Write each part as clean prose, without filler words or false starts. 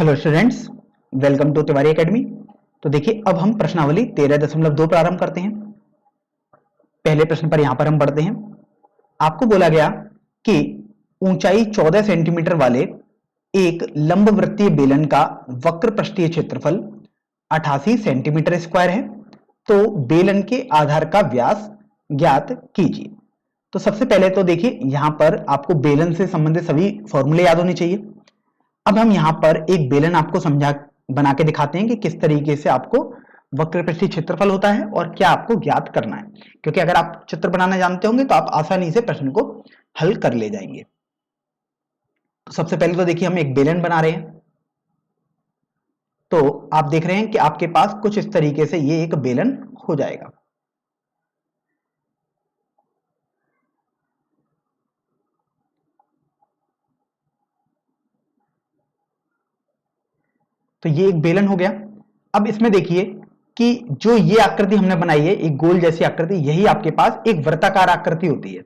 Hello students, welcome to Tiwari academy. तो देखिए, अब हम प्रश्नावली 13.2 प्रारंभ करते हैं। पहले प्रश्न पर यहां पर हम बढ़ते हैं। आपको बोला गया कि ऊंचाई 14 सेंटीमीटर वाले एक लंबवृत्तीय बेलन का वक्र पृष्ठीय क्षेत्रफल 88 सेंटीमीटर स्क्वायर है, तो बेलन के आधार का व्यास ज्ञात कीजिए। तो सबसे पहले तो देखिए, यहां पर आपको बेलन से संबंधित सभी फॉर्मूले याद होने चाहिए। अब हम यहां पर एक बेलन आपको समझा बना के दिखाते हैं कि किस तरीके से आपको वक्र पृष्ठीय क्षेत्रफल होता है और क्या आपको ज्ञात करना है, क्योंकि अगर आप चित्र बनाना जानते होंगे तो आप आसानी से प्रश्न को हल कर ले जाएंगे। तो सबसे पहले तो देखिए, हम एक बेलन बना रहे हैं। तो आप देख रहे हैं कि आपके पास कुछ इस तरीके से ये एक बेलन हो जाएगा। तो ये एक बेलन हो गया। अब इसमें देखिए कि जो ये आकृति हमने बनाई है, एक गोल जैसी आकृति, यही आपके पास एक वृत्ताकार आकृति होती है।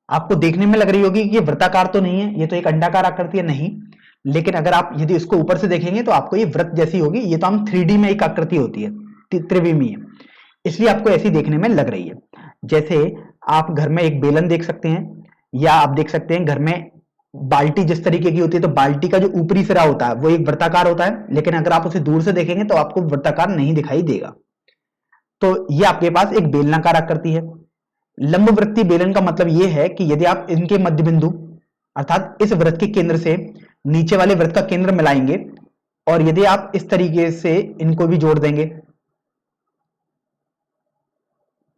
आपको देखने में लग रही होगी कि ये वृत्ताकार तो नहीं है, ये तो एक अंडाकार आकृति है, नहीं। लेकिन अगर आप यदि इसको ऊपर से देखेंगे तो आपको ये वृत्त जैसी होगी। ये तो हम 3D में एक आकृति होती है, त्रिविमीय, इसलिए आपको ऐसी देखने में लग रही है। जैसे आप घर में एक बेलन देख सकते हैं, या आप देख सकते हैं घर में बाल्टी जिस तरीके की होती है, तो बाल्टी का जो ऊपरी सिरा होता है वो एक वृत्ताकार होता है, लेकिन अगर आप उसे दूर से देखेंगे तो आपको वृत्ताकार नहीं दिखाई देगा। तो ये आपके पास एक बेलनाकार आकृति है। लंबवृत्तीय बेलन का मतलब यह है कि यदि आप इनके मध्य बिंदु अर्थात इस वृत्त के केंद्र से नीचे वाले वृत्त का केंद्र मिलाएंगे, और यदि आप इस तरीके से इनको भी जोड़ देंगे,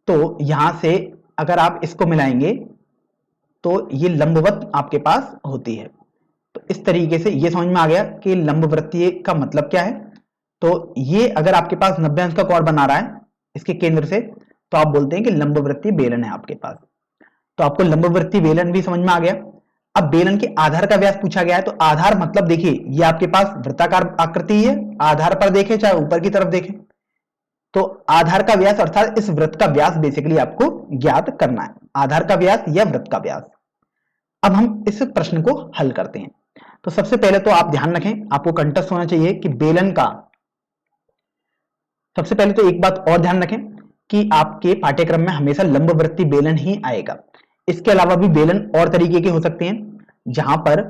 तो यहां से अगर आप इसको मिलाएंगे तो ये लंबवत आपके पास होती है। तो इस तरीके से ये समझ में आ गया कि लंबवृत्तीय का मतलब क्या है। तो ये अगर आपके पास 90 अंश का कोण बना रहा है इसके केंद्र से, तो आप बोलते हैं कि लंबवृत्तीय बेलन है आपके पास। तो आपको लंबवृत्तीय बेलन भी समझ में आ गया। अब बेलन के आधार का व्यास पूछा गया है, तो आधार मतलब देखिए, ये आपके पास वृत्ताकार आकृति है, आधार पर देखें चाहे ऊपर की तरफ देखें, तो आधार का व्यास अर्थात इस वृत्त का व्यास बेसिकली आपको ज्ञात करना है, आधार का व्यास या वृत्त का व्यास। अब हम इस प्रश्न को हल करते हैं। तो सबसे पहले तो आप ध्यान रखें, आपको कंठस्थ होना चाहिए कि बेलन का, सबसे पहले तो एक बात और ध्यान रखें कि आपके पाठ्यक्रम में हमेशा लंबवृत्तीय बेलन ही आएगा। इसके अलावा भी बेलन और तरीके के हो सकते हैं, जहां पर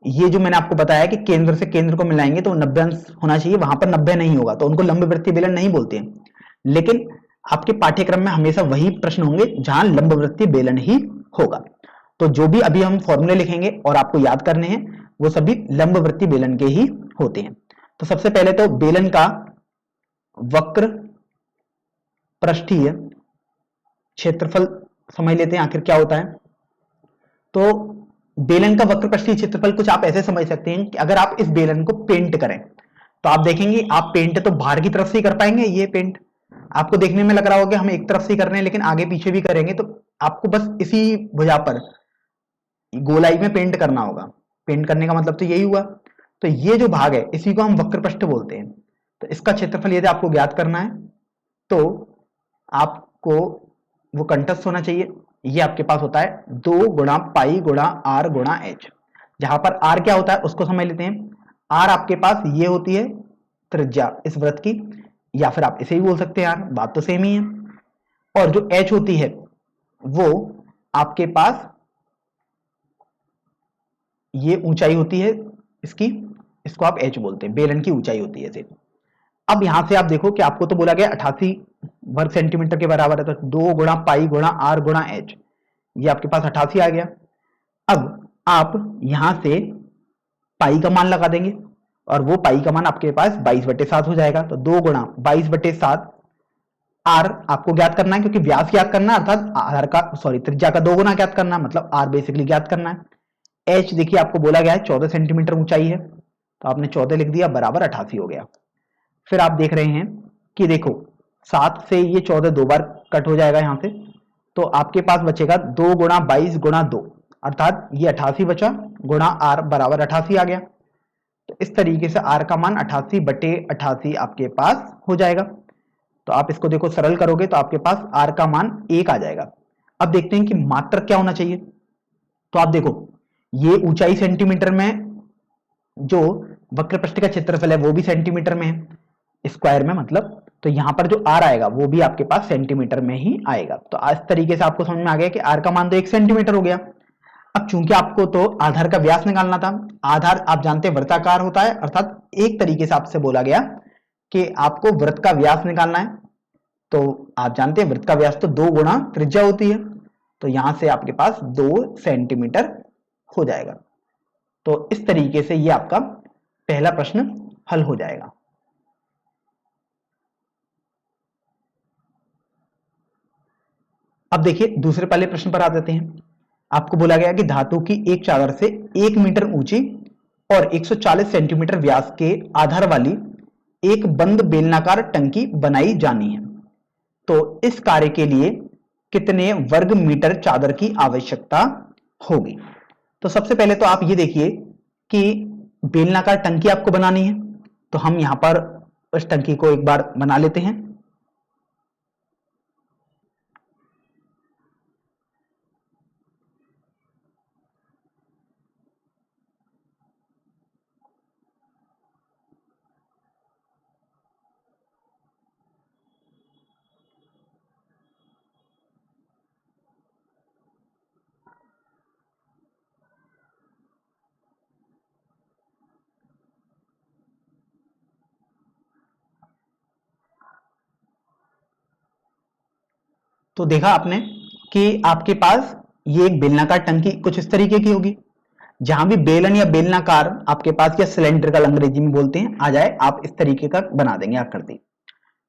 ये जो मैंने आपको बताया कि केंद्र से केंद्र को मिलाएंगे तो 90 अंश होना चाहिए, वहां पर 90 नहीं होगा, तो उनको लंबवृत्तीय बेलन नहीं बोलते हैं। लेकिन आपके पाठ्यक्रम में हमेशा वही प्रश्न होंगे जहां लंबवृत्तीय बेलन ही होगा। तो जो भी अभी हम फॉर्मूले लिखेंगे और आपको याद करने हैं, वो सभी लंबवृत्तीय बेलन के ही होते हैं। तो सबसे पहले तो बेलन का वक्र पृष्ठीय क्षेत्रफल समझ लेते हैं आखिर क्या होता है। तो बेलन का वक्र पृष्ठीय क्षेत्रफल कुछ आप ऐसे समझ सकते हैं कि अगर आप इस बेलन को पेंट करें तो आप देखेंगे, आप पेंट तो बाहर की तरफ से ही कर पाएंगे। ये पेंट आपको देखने में लग रहा होगा हम एक तरफ से ही कर रहे हैं, लेकिन आगे पीछे भी करेंगे तो आपको बस इसी भुजा पर गोलाई में पेंट करना होगा। पेंट करने का मतलब तो यही हुआ। तो ये जो भाग है इसी को हम वक्र पृष्ठ बोलते हैं। तो इसका क्षेत्रफल यदि आपको ज्ञात करना है तो आपको वो कंठस्थ होना चाहिए। ये आपके पास होता है 2 गुणा पाई गुणा आर गुणा एच। जहां पर आर क्या होता है उसको समझ लेते हैं। आर आपके पास ये होती है त्रिज्या इस वृत्त की, या फिर आप इसे ही बोल सकते हैं यार, बात तो सेम ही है। और जो एच होती है वो आपके पास ये ऊंचाई होती है इसकी, इसको आप एच बोलते हैं, बेलन की ऊंचाई होती है सिर्फ। अब यहां से आप देखो कि आपको तो बोला गया 88 वर्ग सेंटीमीटर के बराबर है, तो 2 गुणा पाई गुणा आर गुणा एच, ये आपके पास 88 आ गया। अब आप यहां से पाई का मान लगा देंगे और वो पाई का मान आपके पास 22/7 हो जाएगा। तो 2 गुणा 22/7 आर आपको ज्ञात करना है, क्योंकि व्यास ज्ञात करना है अर्थात आधार का त्रिज्या का 2 गुना ज्ञात करना है, मतलब आर बेसिकली ज्ञात करना है। एच देखिए आपको बोला गया है 14 सेंटीमीटर ऊंचाई है, तो आपने 14 लिख दिया, बराबर 88 हो गया। फिर आप देख रहे हैं कि देखो 7 से ये 14 दो बार कट हो जाएगा यहां से, तो आपके पास बचेगा 2 गुणा 22 गुणा 2, अर्थात ये 88 बचा, गुणा आर बराबर 88 आ गया। तो इस तरीके से आर का मान 88/88 आपके पास हो जाएगा। तो आप इसको देखो सरल करोगे तो आपके पास आर का मान 1 आ जाएगा। अब देखते हैं कि मात्रक क्या होना चाहिए। तो आप देखो ये ऊंचाई सेंटीमीटर में जो वक्र पृष्ठ का क्षेत्रफल है वो भी सेंटीमीटर में है, स्क्वायर में मतलब, तो यहां पर जो आर आएगा वो भी आपके पास सेंटीमीटर में ही आएगा। तो इस तरीके से आपको समझ में आ गया कि आर का मान तो 1 सेंटीमीटर हो गया। अब चूंकि आपको तो आधार का व्यास निकालना था, आधार आप जानते हैं वृत्ताकार होता है, अर्थात एक तरीके से आपसे बोला गया कि आपको वृत्त का व्यास निकालना है, तो आप जानते हैं वृत्त का व्यास तो 2 गुणा त्रिज्या होती है, तो यहां से आपके पास 2 सेंटीमीटर हो जाएगा। तो इस तरीके से ये आपका पहला प्रश्न हल हो जाएगा। अब देखिए दूसरे पहले प्रश्न पर आ जाते हैं। आपको बोला गया कि धातु की एक चादर से 1 मीटर ऊंची और 140 सेंटीमीटर व्यास के आधार वाली एक बंद बेलनाकार टंकी बनाई जानी है, तो इस कार्य के लिए कितने वर्ग मीटर चादर की आवश्यकता होगी। तो सबसे पहले तो आप ये देखिए कि बेलनाकार टंकी आपको बनानी है, तो हम यहां पर उस टंकी को एक बार बना लेते हैं। तो देखा आपने कि आपके पास ये एक बेलनाकार टंकी कुछ इस तरीके की होगी, जहां भी बेलन या बेलनाकार आपके पास या सिलेंड्रिकल अंग्रेजी में बोलते हैं आ जाए, आप इस तरीके का बना देंगे आकृति।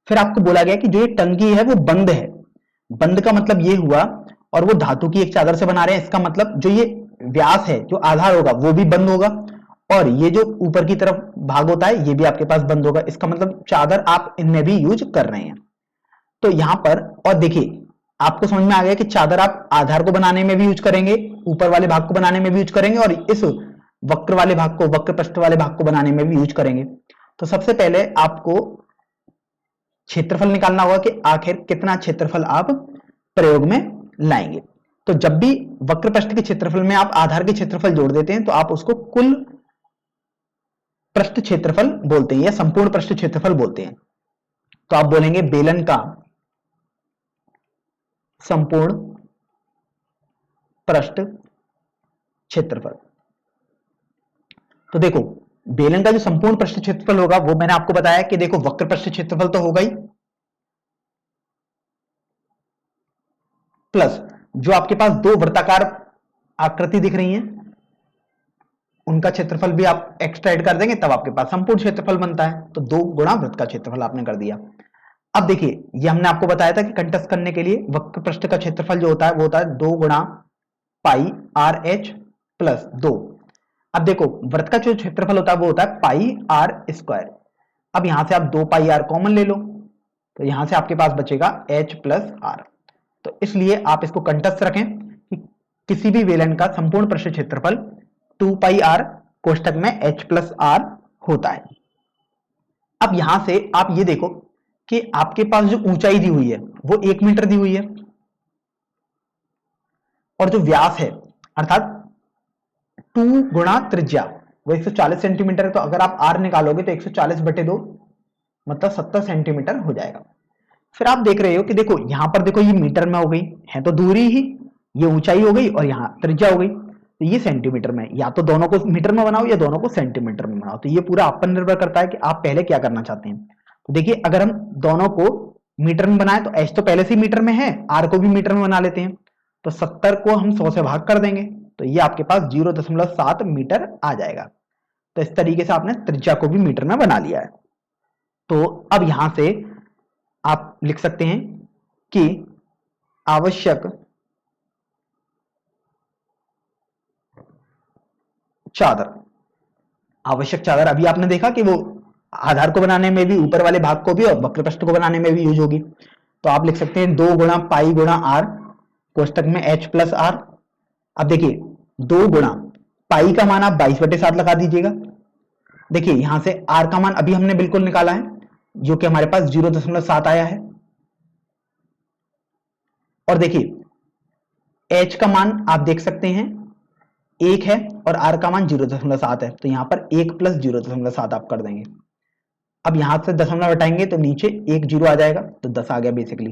फिर आपको बोला गया कि जो ये टंकी है वो बंद है, बंद का मतलब ये हुआ, और वो धातु की एक चादर से बना रहे हैं, इसका मतलब जो ये व्यास है जो आधार होगा वो भी बंद होगा, और ये जो ऊपर की तरफ भाग होता है ये भी आपके पास बंद होगा, इसका मतलब चादर आप इनमें भी यूज कर रहे हैं। तो यहां पर और देखिए आपको समझ में आ गया कि चादर आप आधार को बनाने में भी यूज करेंगे, ऊपर वाले भाग को बनाने में भी यूज करेंगे, और इस वक्र वाले भाग को, वक्र पृष्ठ वाले भाग को बनाने में भी यूज करेंगे। तो सबसे पहले आपको क्षेत्रफल निकालना होगा कि आखिर कितना क्षेत्रफल आप प्रयोग में लाएंगे। तो जब भी वक्र पृष्ठ के क्षेत्रफल में आप आधार के क्षेत्रफल जोड़ देते हैं तो आप उसको कुल पृष्ठ क्षेत्रफल बोलते हैं या संपूर्ण पृष्ठ क्षेत्रफल बोलते हैं। तो आप बोलेंगे बेलन का संपूर्ण पृष्ठ क्षेत्रफल। तो देखो बेलन का जो संपूर्ण पृष्ठ क्षेत्रफल होगा वो मैंने आपको बताया कि देखो वक्र पृष्ठ क्षेत्रफल तो होगा ही, प्लस जो आपके पास दो वृत्ताकार आकृति दिख रही हैं उनका क्षेत्रफल भी आप एक्स्ट्रा ऐड कर देंगे, तब आपके पास संपूर्ण क्षेत्रफल बनता है। तो 2 गुणा वृत्त का क्षेत्रफल आपने कर दिया। अब देखिए ये हमने आपको बताया था कि कंटस्ट करने के लिए वक्र पृष्ठ का क्षेत्रफल जो होता है वो होता है 2 गुणा पाई आर एच प्लस 2। अब देखो वृत्त का जो क्षेत्रफल होता है वो होता है पाई आर स्क्वायर। अब यहां से आप 2 पाई आर कॉमन ले लो, तो यहां से आपके पास बचेगा एच प्लस आर। तो इसलिए आप इसको कंटस्ट रखें कि किसी भी बेलन का संपूर्ण पृष्ठ क्षेत्रफल 2 पाई आर कोष्ठक में एच प्लस आर होता है। अब यहां से आप ये देखो कि आपके पास जो ऊंचाई दी हुई है वो 1 मीटर दी हुई है, और जो व्यास है अर्थात 2 गुणा त्रिज्या वो 140 सेंटीमीटर है। तो अगर आप आर निकालोगे तो 140 बटे 2 मतलब 70 सेंटीमीटर हो जाएगा। फिर आप देख रहे हो कि देखो यहां पर देखो ये मीटर में हो गई है, तो दूरी ही, ये ऊंचाई हो गई और यहाँ त्रिज्या हो गई, तो ये सेंटीमीटर में, या तो दोनों को मीटर में बनाओ या दोनों को सेंटीमीटर में बनाओ। तो ये पूरा आप पर निर्भर करता है कि आप पहले क्या करना चाहते हैं। तो देखिए अगर हम दोनों को मीटर में बनाए तो एच तो पहले से मीटर में है, आर को भी मीटर में बना लेते हैं, तो 70 को हम 100 से भाग कर देंगे तो ये आपके पास 0.7 मीटर आ जाएगा। तो इस तरीके से आपने त्रिज्या को भी मीटर में बना लिया है। तो अब यहां से आप लिख सकते हैं कि आवश्यक चादर, आवश्यक चादर अभी आपने देखा कि वो आधार को बनाने में भी, ऊपर वाले भाग को भी और वक्र पृष्ठ को बनाने में भी यूज होगी। तो आप लिख सकते हैं 2 गुणा पाई गुणा आर कोष्ठक में एच प्लस आर। अब देखिए 2 गुणा पाई का मान आप 22/7 लगा दीजिएगा। देखिए यहां से आर का मान अभी हमने बिल्कुल निकाला है जो कि हमारे पास 0.7 आया है, और देखिए एच का मान आप देख सकते हैं 1 है और r का मान 0.7 है, तो यहाँ पर 1 प्लस 0.7 आप कर देंगे। अब यहाँ से दशमलव हटाएंगे तो नीचे 1 जीरो आ जाएगा, तो 10 आ गया बेसिकली,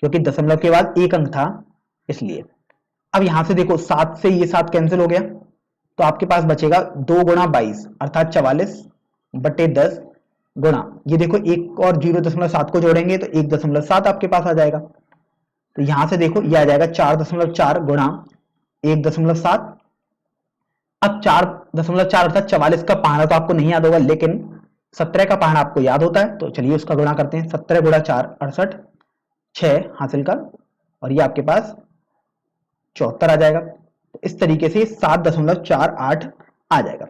क्योंकि दशमलव के बाद एक अंक था इसलिए। अब यहाँ से देखो 7 से ये 7 कैंसिल हो गया, तो आपके पास बचेगा 2 गुणा 22 अर्थात 44/10 गुणा, ये देखो 1 और 0.7 को जोड़ेंगे तो 1.7 आपके पास आ जाएगा। तो यहां से देखो ये आ जाएगा 4.4 गुणा 1.7। अब 4.4 अर्थात 44 का पहाड़ा तो आपको नहीं याद होगा, लेकिन 17 का पहाड़ा आपको याद होता है, तो चलिए उसका गुणा करते हैं। 17 गुणा 4 68, 6 हासिल का, और ये आपके पास 74 आ जाएगा। तो इस तरीके से 7.48 आ जाएगा।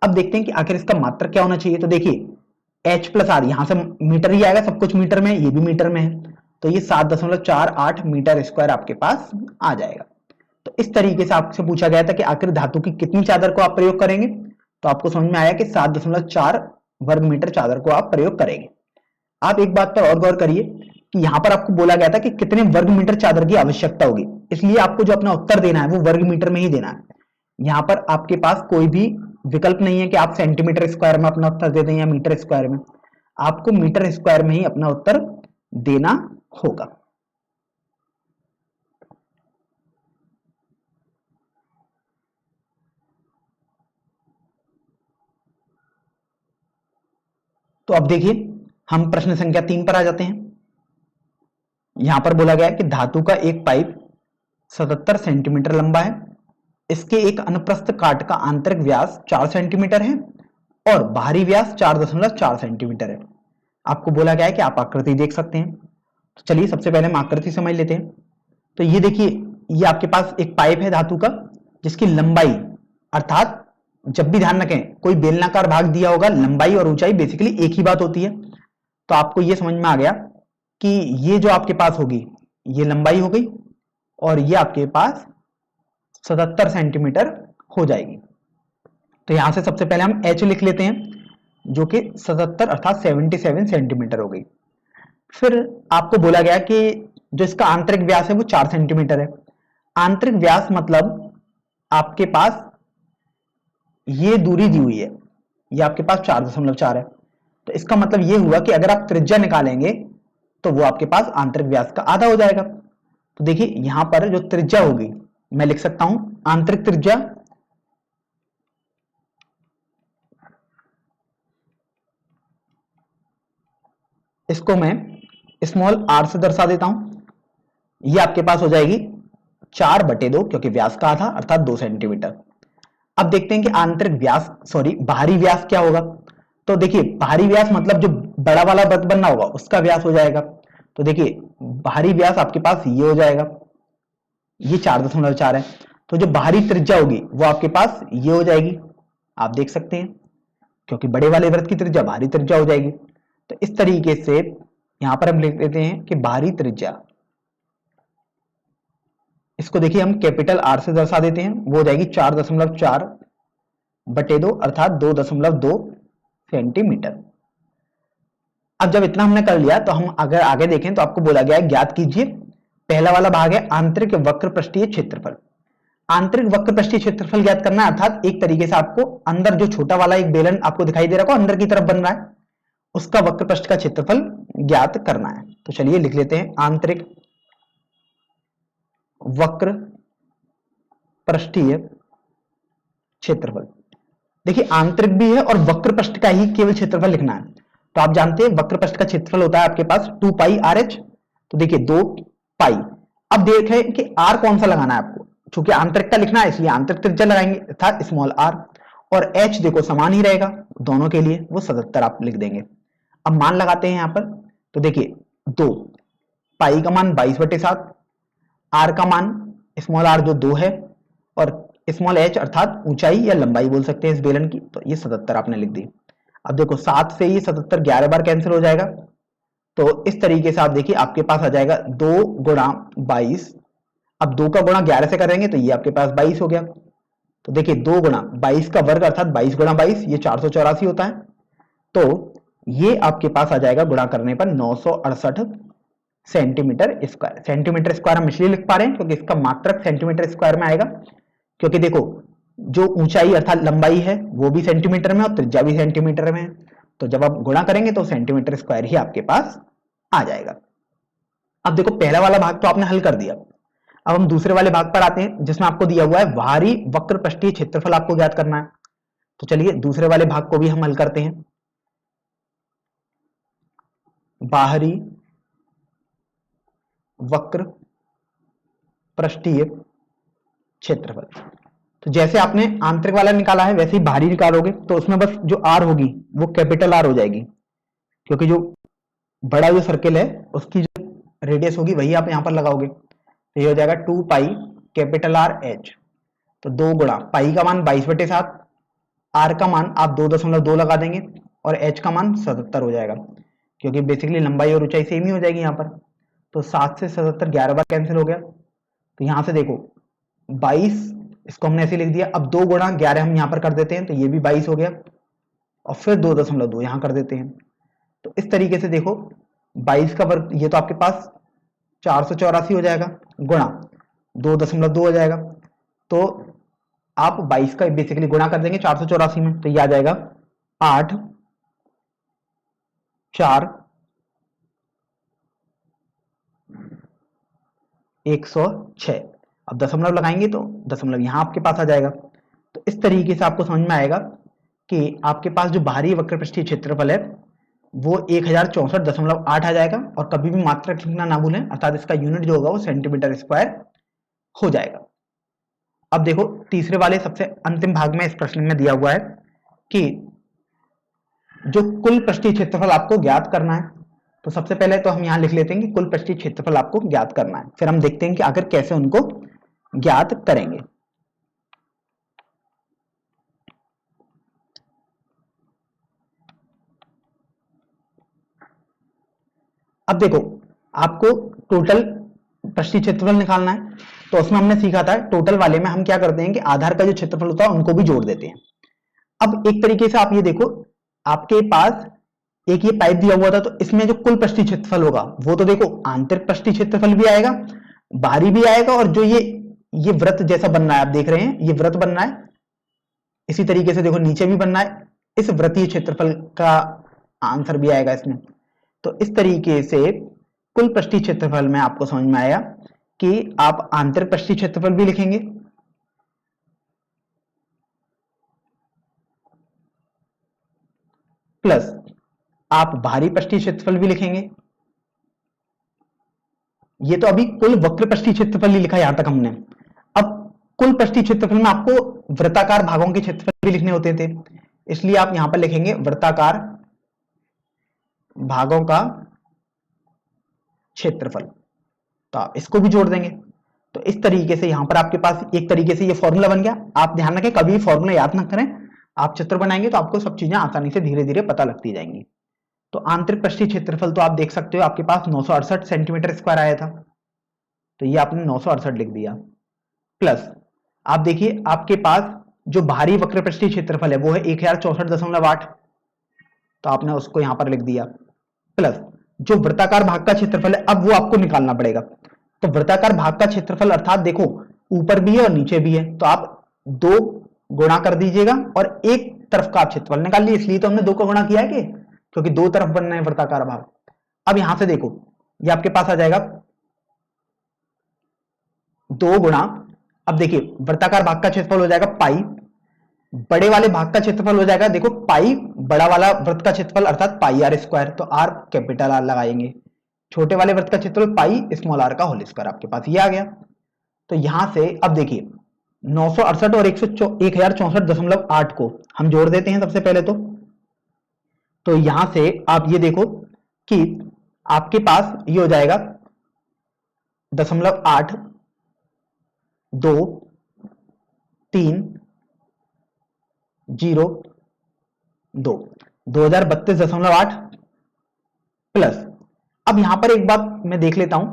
अब देखते हैं कि आखिर इसका मात्रक क्या होना चाहिए। तो देखिए h प्लस आर, यहां से मीटर ही आएगा, सब कुछ मीटर में है, ये भी मीटर में है, तो ये 7.48 मीटर स्क्वायर आपके पास आ जाएगा। तो इस तरीके से आपसे पूछा गया था कि आखिर धातु की कितनी चादर को आप प्रयोग करेंगे, तो आपको समझ में आया कि 7.4 वर्ग मीटर चादर को आप प्रयोग करेंगे। आप एक बात पर और गौर करिए कि यहाँ पर आपको बोला गया था कि कितने वर्ग मीटर चादर की आवश्यकता होगी, इसलिए आपको जो अपना उत्तर देना है वो वर्ग मीटर में ही देना है। यहाँ पर आपके पास कोई भी विकल्प नहीं है कि आप सेंटीमीटर स्क्वायर में अपना उत्तर दे दें या मीटर स्क्वायर में, आपको मीटर स्क्वायर में ही अपना उत्तर देना होगा। तो अब देखिए हम प्रश्न संख्या 3 पर आ जाते हैं। यहां पर बोला गया है कि धातु का एक पाइप 77 सेंटीमीटर लंबा है, इसके एक अनुप्रस्थ काट का आंतरिक व्यास 4 सेंटीमीटर है और बाहरी व्यास 4.4 सेंटीमीटर है। आपको बोला गया है कि आप आकृति देख सकते हैं। तो चलिए सबसे पहले हम आकृति समझ लेते हैं। तो ये देखिए, ये आपके पास एक पाइप है धातु का, जिसकी लंबाई, अर्थात जब भी ध्यान रखें कोई बेलनाकार भाग दिया होगा, लंबाई और ऊंचाई बेसिकली एक ही बात होती है। तो आपको ये समझ में आ गया कि ये जो आपके पास होगी ये लंबाई हो गई और ये आपके पास 77 सेंटीमीटर हो जाएगी। तो यहां से सबसे पहले हम h लिख लेते हैं, जो कि 77 अर्थात 77 सेंटीमीटर हो गई। फिर आपको बोला गया कि जो इसका आंतरिक व्यास है वो 4 सेंटीमीटर है। आंतरिक व्यास मतलब आपके पास ये दूरी दी हुई है, ये आपके पास 4.4 है। तो इसका मतलब ये हुआ कि अगर आप त्रिज्या निकालेंगे तो वो आपके पास आंतरिक व्यास का आधा हो जाएगा। तो देखिए यहां पर जो त्रिज्या होगी मैं लिख सकता हूं आंतरिक त्रिज्या, इसको मैं स्मॉल r से दर्शा देता हूं। ये आपके पास हो जाएगी 4/2, क्योंकि व्यास का आधा अर्थात 2 सेंटीमीटर। अब देखते हैं कि आंतरिक व्यास, सॉरी बाहरी व्यास क्या होगा। तो देखिए बाहरी व्यास मतलब जो बड़ा वाला वृत्त बनना होगा उसका व्यास हो जाएगा। तो देखिए बाहरी व्यास आपके पास ये हो जाएगा, ये 4.4 है। तो जो बाहरी त्रिज्या होगी वो आपके पास ये हो जाएगी, आप देख सकते हैं, क्योंकि बड़े वाले वृत्त की त्रिज्या बाहरी त्रिज्या हो जाएगी। तो इस तरीके से यहां पर हम लिख देते हैं कि बाहरी त्रिज्या, इसको देखिए हम कैपिटल R से दर्शा देते हैं, वो हो जाएगी 4.4/2 अर्थात 2.2 सेंटीमीटर। अब जब इतना हमने कर लिया तो हम अगर आगे देखें तो आपको बोला गया है ज्ञात कीजिए, पहला वाला भाग है आंतरिक वक्र पृष्ठीय क्षेत्रफल। आंतरिक वक्र पृष्ठीय क्षेत्रफल ज्ञात करना है, अर्थात एक तरीके से आपको अंदर जो छोटा वाला एक बेलन आपको दिखाई दे रहा है अंदर की तरफ बन रहा है, उसका वक्र पृष्ठ का क्षेत्रफल ज्ञात करना है। तो चलिए लिख लेते हैं आंतरिक वक्र पृष्ठीय क्षेत्रफल। देखिए आंतरिक भी है और वक्र पृष्ठ का ही केवल क्षेत्रफल लिखना है। तो आप जानते हैं वक्र पृष्ठ का क्षेत्रफल होता है आपके पास 2 पाई RH। तो देखिए 2 पाई। अब देखें कि R कौन सा लगाना है आपको, चूंकि आंतरिक का लिखना है इसलिए आंतरिक त्रिज्या लगाएंगे अर्थात स्मॉल r, और H देखो समान ही रहेगा दोनों के लिए, वो 77 आप लिख देंगे। अब मान लगाते हैं यहां पर। तो देखिए 2 पाई का मान 22/7, r का मान स्मॉल r जो 2 है, और स्मॉल h अर्थात ऊंचाई या लंबाई बोल सकते हैं इस बेलन की, तो ये 77 आपने लिख दी। अब देखो 7 से ये 77 11 बार कैंसिल हो जाएगा। तो इस तरीके से आप देखिए आपके पास आ जाएगा 2 गुणा 22। अब 2 का गुणा 11 से करेंगे तो ये आपके पास 22 हो गया। तो देखिए 2 गुणा 22 का वर्ग अर्थात 22 गुणा 22 ये 484 होता है। तो ये आपके पास आ जाएगा गुणा करने पर 968 सेंटीमीटर स्क्वायर। सेंटीमीटर स्क्वायर हम इसलिए लिख पा रहे हैं क्योंकि इसका मात्रक सेंटीमीटर स्क्वायर में आएगा, क्योंकि देखो जो ऊंचाई अर्थात लंबाई है वो भी सेंटीमीटर में और त्रिज्या भी सेंटीमीटर में है, तो जब आप गुणा करेंगे तो सेंटीमीटर स्क्वायर ही आपके पास आ जाएगा। अब देखो पहला वाला भाग तो आपने हल कर दिया। अब हम दूसरे वाले भाग पर आते हैं जिसमें आपको दिया हुआ है बाहरी वक्र पृष्ठीय क्षेत्रफल आपको ज्ञात करना है। तो चलिए दूसरे वाले भाग को भी हम हल करते हैं। बाहरी वक्र पृष्ठीय क्षेत्रफल, तो जैसे आपने आंतरिक वाला निकाला है वैसे ही बाहरी निकालोगे, तो उसमें बस जो आर होगी वो कैपिटल आर हो जाएगी, क्योंकि जो बड़ा जो सर्किल है उसकी जो रेडियस होगी वही आप यहां पर लगाओगे। तो ये हो जाएगा 2 पाई कैपिटल आर एच। तो 2 गुणा पाई का मान 22/7, आर का मान आप 2.2 लगा देंगे और एच का मान 77 हो जाएगा, क्योंकि बेसिकली लंबाई और ऊंचाई सेम ही हो जाएगी यहाँ पर। तो 7 से 77 11 बार कैंसिल हो गया। तो यहां से देखो 22, इसको हमने ऐसे लिख दिया। अब 2 गुणा 11 हम यहाँ पर कर देते हैं, तो ये भी 22 हो गया और फिर 2.2 यहाँ कर देते हैं। तो इस तरीके से देखो 22 का वर्ग, ये तो आपके पास 484 हो जाएगा, गुणा 2.2 हो जाएगा। तो आप 22 का बेसिकली गुणा कर देंगे 484 में, तो ये आ जाएगा 8 4 106। अब दशमलव लगाएंगे तो दशमलव यहां आपके पास आ जाएगा। तो इस तरीके से आपको समझ में आएगा कि आपके पास जो बाहरी वक्रपृष्ठीय क्षेत्रफल है वो 1064.8 आ जाएगा। और कभी भी मात्रक लिखना ना भूलें, अर्थात इसका यूनिट जो होगा वो सेंटीमीटर स्क्वायर हो जाएगा। अब देखो तीसरे वाले सबसे अंतिम भाग में इस प्रश्न में दिया हुआ है कि जो कुल पृष्ठीय क्षेत्रफल आपको ज्ञात करना है। तो सबसे पहले तो हम यहां लिख लेते हैं कि कुल पृष्ठीय क्षेत्रफल आपको ज्ञात करना है, फिर हम देखते हैं कि आखिर कैसे उनको ज्ञात करेंगे। अब देखो आपको टोटल पृष्ठीय क्षेत्रफल निकालना है, तो उसमें हमने सीखा था टोटल वाले में हम क्या करते हैं कि आधार का जो क्षेत्रफल होता है उनको भी जोड़ देते हैं। अब एक तरीके से आप ये देखो, आपके पास एक ये पाइप दिया हुआ था, तो इसमें जो कुल पृष्ठीय क्षेत्रफल होगा वो तो देखो आंतरिक पृष्ठीय क्षेत्रफल भी आएगा, बाहरी भी आएगा, और जो ये वृत्त जैसा बनना है, आप देख रहे हैं ये वृत्त बनना है, इसी तरीके से देखो नीचे भी बनना है, इस वृत्तीय क्षेत्रफल का आंसर भी आएगा इसमें। तो इस तरीके से कुल पृष्ठीय क्षेत्रफल में आपको समझ में आया कि आप आंतरिक पृष्ठीय क्षेत्रफल भी लिखेंगे, प्लस आप बाहरी पृष्ठीय क्षेत्रफल भी लिखेंगे। ये तो अभी कुल वक्र पृष्ठीय क्षेत्रफल ही लिखा यहां तक हमने। अब कुल पृष्ठीय क्षेत्रफल में आपको वृत्ताकार भागों के क्षेत्रफल भी लिखने होते थे, इसलिए आप यहां पर लिखेंगे वृत्ताकार भागों का क्षेत्रफल, तो आप इसको भी जोड़ देंगे। तो इस तरीके से यहां पर आपके पास एक तरीके से ये फॉर्मूला बन गया। आप ध्यान रखें कभी फॉर्मूला याद ना करें, आप चित्र बनाएंगे तो आपको सब चीजें आसानी से धीरे धीरे पता लगती जाएंगी। तो आंतरिक पृष्ठीय क्षेत्रफल तो आप देख सकते हो आपके पास 968 सेंटीमीटर स्क्वायर आया था, तो ये आपने 968 लिख दिया, प्लस आप देखिए आपके पास जो बाहरी वक्र पृष्ठीय क्षेत्रफल है वो है 1064.8, तो आपने उसको यहां पर लिख दिया, प्लस जो वृत्ताकार भाग का क्षेत्रफल है अब वो आपको निकालना पड़ेगा। तो वृत्ताकार भाग का क्षेत्रफल अर्थात देखो ऊपर भी है और नीचे भी है, तो आप 2 गुणा कर दीजिएगा और एक तरफ का क्षेत्रफल निकाल लीजिए, इसलिए तो हमने 2 का गुणा किया है कि क्योंकि 2 तरफ बनना है वृत्ताकार भाग। अब यहां से देखो ये आपके पास आ जाएगा 2 गुणा, अब देखिए वृत्ताकार भाग का क्षेत्रफल हो जाएगा पाई, बड़े वाले भाग का क्षेत्रफल हो जाएगा देखो पाई, बड़ा वाला वृत्त का क्षेत्रफल अर्थात पाई आर स्क्वायर, तो आर कैपिटल आर लगाएंगे, छोटे वाले वृत्त का क्षेत्रफल पाई स्मॉल आर का होल स्क्वायर, आपके पास ये आ गया। तो यहां से अब देखिए 968 और 1064.8 को हम जोड़ देते हैं सबसे पहले तो यहां से आप ये देखो कि आपके पास ये हो जाएगा 0.8 2 3 0 2 2032.8 प्लस, अब यहां पर एक बात मैं देख लेता हूं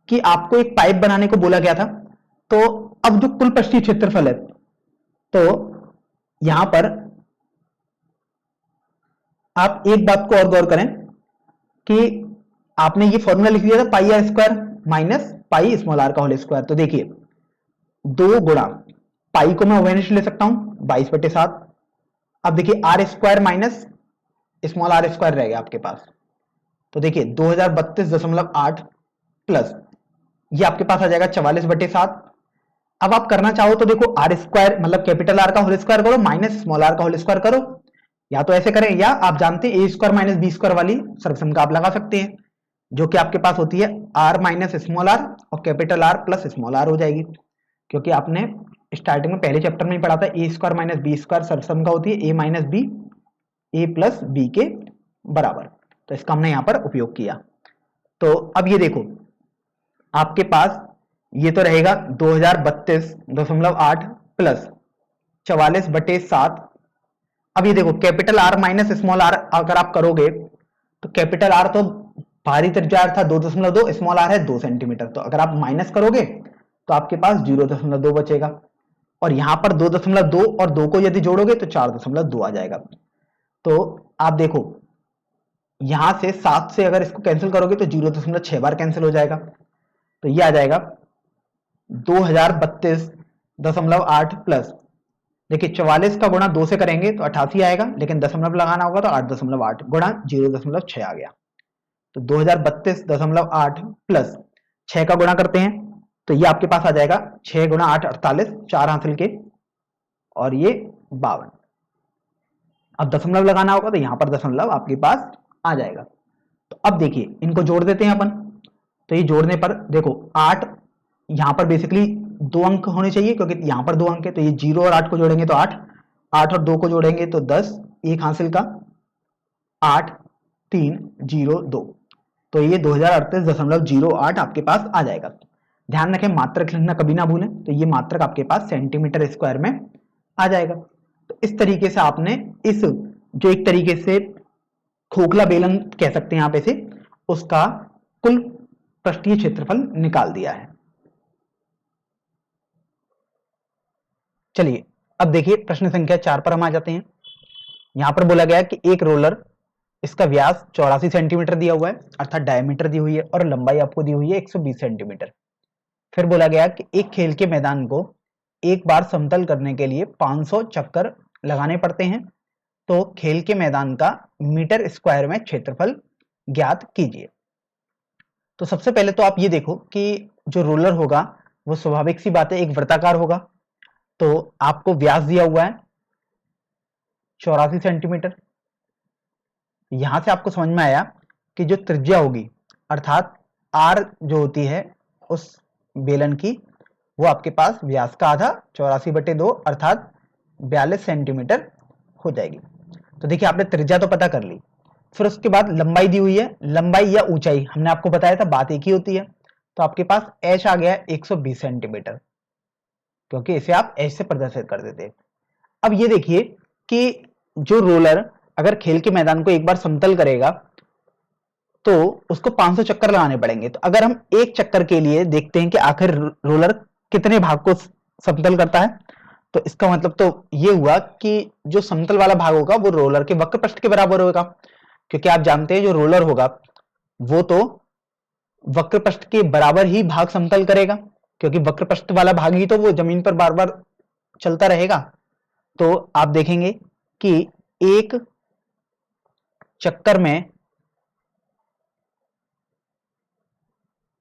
कि आपको एक पाइप बनाने को बोला गया था, तो अब जो कुल पृष्ठीय क्षेत्रफल है तो यहां पर आप एक बात को और गौर करें कि आपने ये फॉर्मूला लिख दिया था pi R square minus pi small R का होल स्क्वायर, तो देखिए 2 गुणा पाई को मैं वैनिश ले सकता हूं 22/7। अब देखिए R square minus small R square रह गया आपके पास, तो देखिए 2032.8 प्लस ये आपके पास आ जाएगा 44/7। अब आप करना चाहो तो देखो आर स्क्वायर मतलब कैपिटल आर का होल स्क्वायर करो माइनस स्मॉल आर का होल स्क्वायर करो, या तो ऐसे करें या आप जानते हैं ए स्क्वायर माइनस बी स्क्वायर वाली सर्वसम्मता आप लगा सकते हैं, जो कि आपके पास होती है आर माइनस स्मॉल आर और capital R plus small R हो जाएगी, क्योंकि आपने स्टार्टिंग में पहले चैप्टर में ही पढ़ा था ए स्क्वायर माइनस बी स्क्वायर सर्वसम्मता होती है ए माइनस बी ए प्लस बी के बराबर, तो इसका हमने यहां पर उपयोग किया। तो अब ये देखो आपके पास ये तो रहेगा 2032.8 प्लस 44/7। अब ये देखो capital R minus small R अगर आप करोगे तो कैपिटल आर तो बाहरी त्रिज्या था 2.2, स्मॉल आर है 2 सेंटीमीटर, तो अगर आप माइनस करोगे तो आपके पास 0.2 बचेगा, और यहां पर 2.2 और 2 को यदि जोड़ोगे तो 4.2 आ जाएगा। तो आप देखो यहां से 7 से अगर इसको कैंसिल करोगे तो 0.6 बार कैंसिल हो जाएगा, तो ये आ जाएगा 2032.8 प्लस देखिए 44 का गुणा 2 से करेंगे तो 88 आएगा, लेकिन दशमलव लगाना होगा तो 8.8 गुणा 0.6 आ गया, तो 2032.8 प्लस 6 का गुणा करते हैं तो ये आपके पास आ जाएगा 6 गुणा 8 48, 4 हासिल के और ये 52। अब दशमलव लगाना होगा तो यहां पर दशमलव आपके पास आ जाएगा। तो अब देखिए इनको जोड़ देते हैं अपन, तो ये जोड़ने पर देखो 8 यहां पर बेसिकली 2 अंक होने चाहिए क्योंकि यहां पर 2 अंक है, तो ये 0 और 8 को जोड़ेंगे तो 8, 8 और 2 को जोड़ेंगे तो 10, एक हासिल का 8 3 0 2, तो ये 2038.08 आपके पास आ जाएगा। ध्यान रखें मात्रक लिखना कभी ना भूलें, तो ये मात्रक आपके पास सेंटीमीटर स्क्वायर में आ जाएगा। तो इस तरीके से आपने इस जो एक तरीके से खोखला बेलन कह सकते हैं आप इसे, उसका कुल पृष्ठीय क्षेत्रफल निकाल दिया है। चलिए अब देखिए प्रश्न संख्या 4 पर हम आ जाते हैं। यहां पर बोला गया कि एक रोलर, इसका व्यास 84 सेंटीमीटर दिया हुआ है अर्थात डायमीटर दी हुई है और लंबाई आपको दी हुई है 120 सेंटीमीटर। फिर बोला गया कि एक खेल के मैदान को एक बार समतल करने के लिए 500 चक्कर लगाने पड़ते हैं, तो खेल के मैदान का मीटर स्क्वायर में क्षेत्रफल ज्ञात कीजिए। तो सबसे पहले तो आप ये देखो कि जो रोलर होगा वो स्वाभाविक सी बात है एक वृत्ताकार होगा, तो आपको व्यास दिया हुआ है 84 सेंटीमीटर। यहां से आपको समझ में आया कि जो त्रिज्या होगी अर्थात आर जो होती है उस बेलन की, वो आपके पास व्यास का आधा 84/2 अर्थात 42 सेंटीमीटर हो जाएगी। तो देखिए आपने त्रिज्या तो पता कर ली, फिर उसके बाद लंबाई दी हुई है, लंबाई या ऊंचाई हमने आपको बताया था बात एक ही होती है, तो आपके पास h आ गया 120 सेंटीमीटर, क्योंकि इसे आप h से प्रदर्शित कर देते हैं। अब ये देखिए कि जो रोलर अगर खेल के मैदान को एक बार समतल करेगा तो उसको 500 चक्कर लगाने पड़ेंगे। तो अगर हम एक चक्कर के लिए देखते हैं कि आखिर रोलर कितने भाग को समतल करता है, तो इसका मतलब तो ये हुआ कि जो समतल वाला भाग होगा वो रोलर के वक्र पृष्ठ के बराबर होगा, क्योंकि आप जानते हैं जो रोलर होगा वो तो वक्र पृष्ठ के बराबर ही भाग समतल करेगा, क्योंकि वक्र पृष्ठ वाला भाग ही तो वो जमीन पर बार बार चलता रहेगा। तो आप देखेंगे कि एक चक्कर में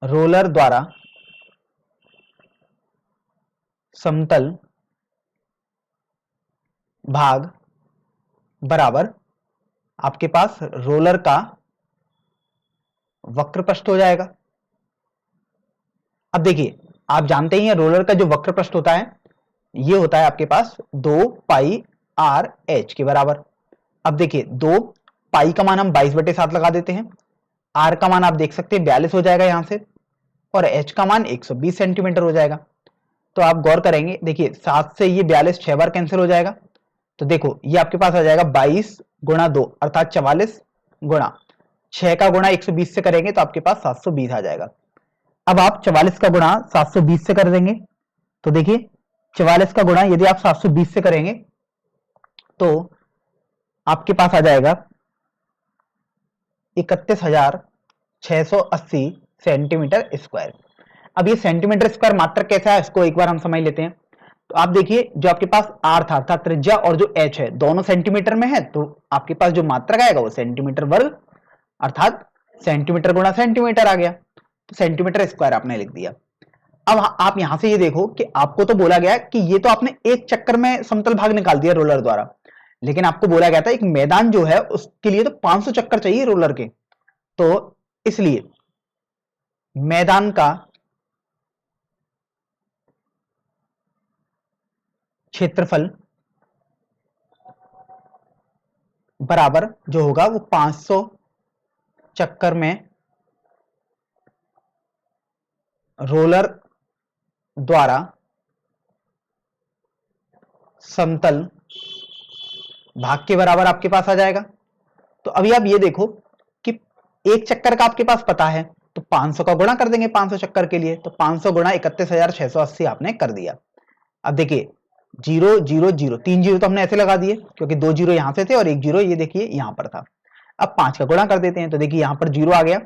रोलर द्वारा समतल भाग बराबर आपके पास रोलर का वक्र पृष्ठ हो जाएगा। अब देखिए आप जानते ही हैं रोलर का जो वक्र पृष्ठ होता है ये होता है आपके पास 2 पाई आर एच के बराबर। अब देखिए 2 पाई का मान हम 22/7 लगा देते हैं, आर का मान आप देख सकते हैं 42 हो जाएगा यहां से, और एच का मान 120 सेंटीमीटर हो जाएगा। तो आप गौर करेंगे देखिए 7 से ये 42 6 बार कैंसिल हो जाएगा, तो देखो ये आपके पास आ जाएगा 22 गुणा 2 अर्थात 44 गुणा 6 का गुणा 120 से करेंगे तो आपके पास 720 आ जाएगा। अब आप 44 का गुणा 720 से कर देंगे, तो देखिए 44 का गुणा यदि आप 720 से करेंगे तो आपके पास आ जाएगा 31,680 सेंटीमीटर स्क्वायर। अब ये सेंटीमीटर स्क्वायर मात्रक कैसा है इसको एक बार हम समझ लेते हैं। तो आप देखिए जो आपके पास आर था अर्थात त्रिज्या और जो एच है दोनों सेंटीमीटर में है, तो आपके पास जो मात्रक आएगा वो सेंटीमीटर वर्ग अर्थात सेंटीमीटर गुणा सेंटीमीटर आ गया, तो सेंटीमीटर स्क्वायर आपने लिख दिया। अब आप यहां से ये देखो कि आपको तो बोला गया कि ये तो आपने एक चक्कर में समतल भाग निकाल दिया रोलर द्वारा, लेकिन आपको बोला गया था एक मैदान जो है उसके लिए तो 500 चक्कर चाहिए रोलर के, तो इसलिए मैदान का क्षेत्रफल बराबर जो होगा वो 500 चक्कर में रोलर द्वारा समतल भाग के बराबर आपके पास आ जाएगा। तो अभी आप ये देखो कि एक चक्कर का आपके पास पता है, तो 500 का गुणा कर देंगे 500 चक्कर के लिए, तो 500 गुणा 31,680 आपने कर दिया। अब देखिए 0 0 0 3 जीरो तो हमने ऐसे लगा दिए क्योंकि 2 जीरो यहां से थे और 1 जीरो ये देखिए यहां पर था। अब 5 का गुणा कर देते हैं, तो देखिए यहां पर 0 आ गया,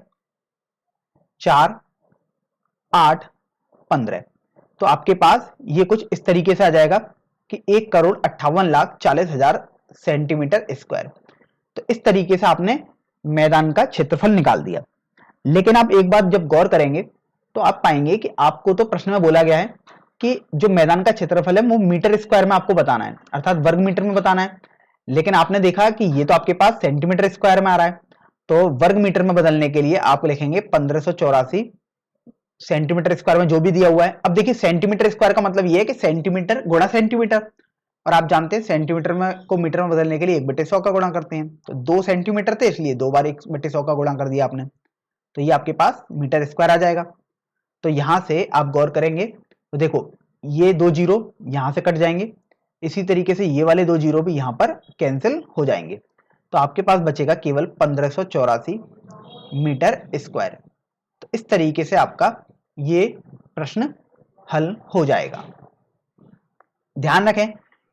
4 8 15, तो आपके पास ये कुछ इस तरीके से आ जाएगा कि 1,58,40,000 सेंटीमीटर स्क्वायर। तो इस तरीके से आपने मैदान का क्षेत्रफल निकाल दिया। लेकिन आप एक बात जब गौर करेंगे तो आप पाएंगे कि आपको तो प्रश्न में बोला गया है कि जो मैदान का क्षेत्रफल है वो मीटर स्क्वायर में आपको बताना है अर्थात वर्ग मीटर में बताना है, लेकिन आपने देखा कि ये तो आपके पास सेंटीमीटर स्क्वायर में आ रहा है, तो वर्ग मीटर में बदलने के लिए आप लिखेंगे 1584 सेंटीमीटर स्क्वायर में जो भी दिया हुआ है। अब देखिए सेंटीमीटर स्क्वायर का मतलब ये है कि सेंटीमीटर गुणा सेंटीमीटर, और आप जानते हैं सेंटीमीटर में को मीटर में बदलने के लिए 1/100 का गुणा करते हैं, तो 2 सेंटीमीटर थे इसलिए 2 बार 1/100 का गुणा कर दिया आपने, तो ये आपके पास मीटर स्क्वायर आ जाएगा। तो यहां से आप गौर करेंगे तो देखो ये 2 जीरो यहां से कट जाएंगे, इसी तरीके से ये वाले 2 जीरो भी यहां पर कैंसिल हो जाएंगे, तो आपके पास बचेगा केवल 1584 मीटर स्क्वायर। तो इस तरीके से आपका ये प्रश्न हल हो जाएगा। ध्यान रखें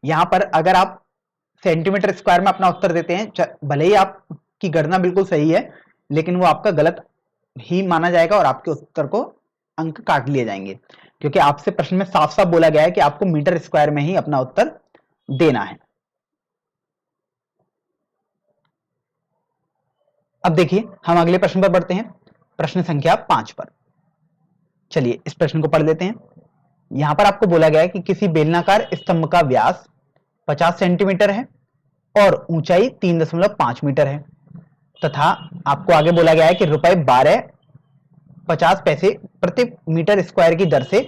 यहां पर अगर आप सेंटीमीटर स्क्वायर में अपना उत्तर देते हैं, भले ही आपकी गणना बिल्कुल सही है लेकिन वो आपका गलत ही माना जाएगा और आपके उत्तर को अंक काट लिए जाएंगे, क्योंकि आपसे प्रश्न में साफ साफ बोला गया है कि आपको मीटर स्क्वायर में ही अपना उत्तर देना है। अब देखिए हम अगले प्रश्न पर बढ़ते हैं, प्रश्न संख्या 5 पर। चलिए इस प्रश्न को पढ़ लेते हैं। यहां पर आपको बोला गया है कि किसी बेलनाकार स्तंभ का व्यास 50 सेंटीमीटर है और ऊंचाई 3.5 मीटर है, तथा आपको आगे बोला गया है कि ₹12.50 प्रति मीटर स्क्वायर की दर से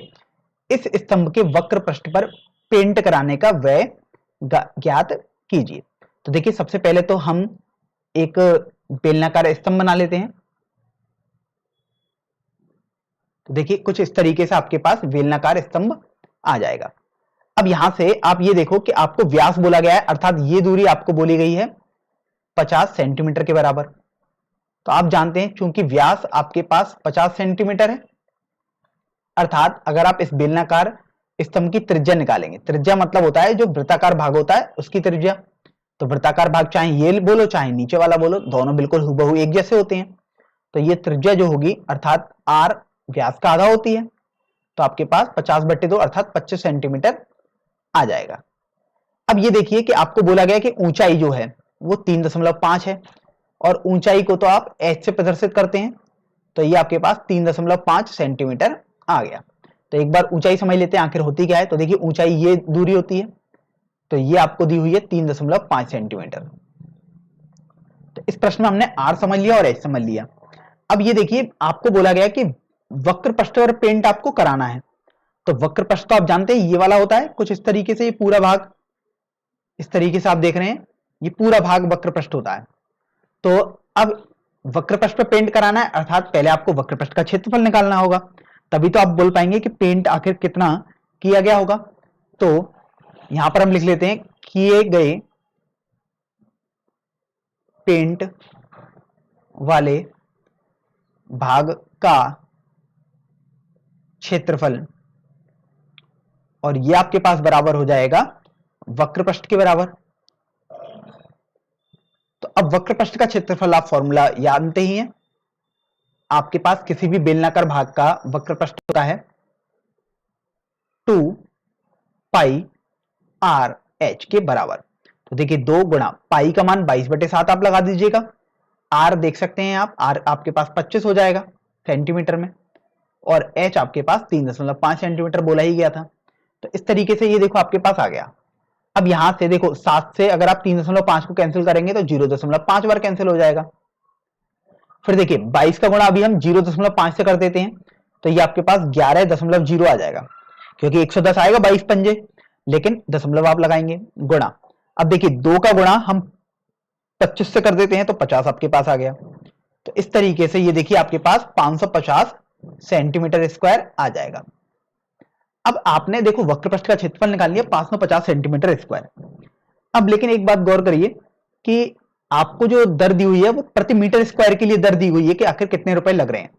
इस स्तंभ के वक्र पृष्ठ पर पेंट कराने का व्यय ज्ञात कीजिए। तो देखिए सबसे पहले तो हम एक बेलनाकार स्तंभ बना लेते हैं। तो देखिए कुछ इस तरीके से आपके पास बेलनाकार स्तंभ आ जाएगा। अब यहां से आप ये देखो कि आपको व्यास बोला गया है अर्थात ये दूरी आपको बोली गई है 50 सेंटीमीटर के बराबर। तो आप जानते हैं चूंकि व्यास आपके पास 50 सेंटीमीटर है, अर्थात अगर आप इस बेलनाकार स्तंभ की त्रिज्या निकालेंगे, त्रिज्या मतलब होता है जो वृत्ताकार भाग होता है उसकी त्रिज्या, तो वृत्ताकार भाग चाहे ये बोलो चाहे नीचे वाला बोलो दोनों बिल्कुल हुबहू एक जैसे होते हैं, तो ये त्रिज्या जो होगी अर्थात r व्यास का आधा होती है, तो आपके पास 50/2 अर्थात 25 सेंटीमीटर आ जाएगा। अब ये देखिए कि आपको बोला गया कि ऊंचाई जो है वो 3.5 है और ऊंचाई को तो आप h से प्रदर्शित करते हैं, तो ये आपके पास 3.5 सेंटीमीटर आ गया। तो एक बार ऊंचाई समझ लेते हैं आखिर होती क्या है। तो देखिए ऊंचाई ये दूरी होती है, तो ये आपको दी हुई है 3.5 सेंटीमीटर। तो इस प्रश्न में हमने r समझ लिया और h समझ लिया। अब ये देखिए आपको बोला गया कि वक्र पृष्ठ पर पेंट आपको कराना है, तो वक्र पृष्ठ तो आप जानते हैं ये वाला होता है कुछ इस तरीके से, ये पूरा भाग इस तरीके से आप देख रहे हैं ये पूरा भाग वक्र पृष्ठ होता है। तो अब वक्र पृष्ठ पर पेंट कराना है अर्थात पहले आपको वक्र पृष्ठ का क्षेत्रफल निकालना होगा, तभी तो आप बोल पाएंगे कि पेंट आखिर कितना किया गया होगा। तो यहां पर हम लिख लेते हैं किए गए पेंट वाले भाग का क्षेत्रफल, और ये आपके पास बराबर हो जाएगा वक्र पृष्ठ के बराबर। तो अब वक्र पृष्ठ का क्षेत्रफल आप फॉर्मूला जानते ही हैं, आपके पास किसी भी बेलनाकार भाग का वक्र पृष्ठ होता है 2 पाई आर एच के बराबर। तो देखिए 2 गुणा पाई का मान 22/7 आप लगा दीजिएगा, आर देख सकते हैं आप, आर आपके पास 25 हो जाएगा सेंटीमीटर में, और एच आपके पास 3.5 सेंटीमीटर बोला ही गया था। तो इस तरीके से ये देखो आपके पास आ गया। अब यहां से देखो 7 से अगर आप 3.5 को कैंसिल करेंगे तो 0.5 बार कैंसिल हो जाएगा। फिर देखिए 22 का गुणा अभी हम 0.5 से कर देते हैं, तो ये आपके पास 11.0 आ जाएगा, क्योंकि 110 आएगा 22 पंजे, लेकिन दशमलव आप लगाएंगे गुणा। अब देखिए 2 का गुणा हम 25 से कर देते हैं तो 50 आपके पास आ गया। तो इस तरीके से ये देखिए आपके पास 550 सेंटीमीटर स्क्वायर आ जाएगा। अब आपने देखो वक्रपृष्ठ का क्षेत्रफल निकाल लिया 550 सेंटीमीटर स्क्वायर। अब लेकिन एक बात गौर करिए कि आपको जो दर दी हुई है वो प्रति मीटर स्क्वायर के लिए दर दी हुई है कि आखिर कितने रुपए लग रहे हैं।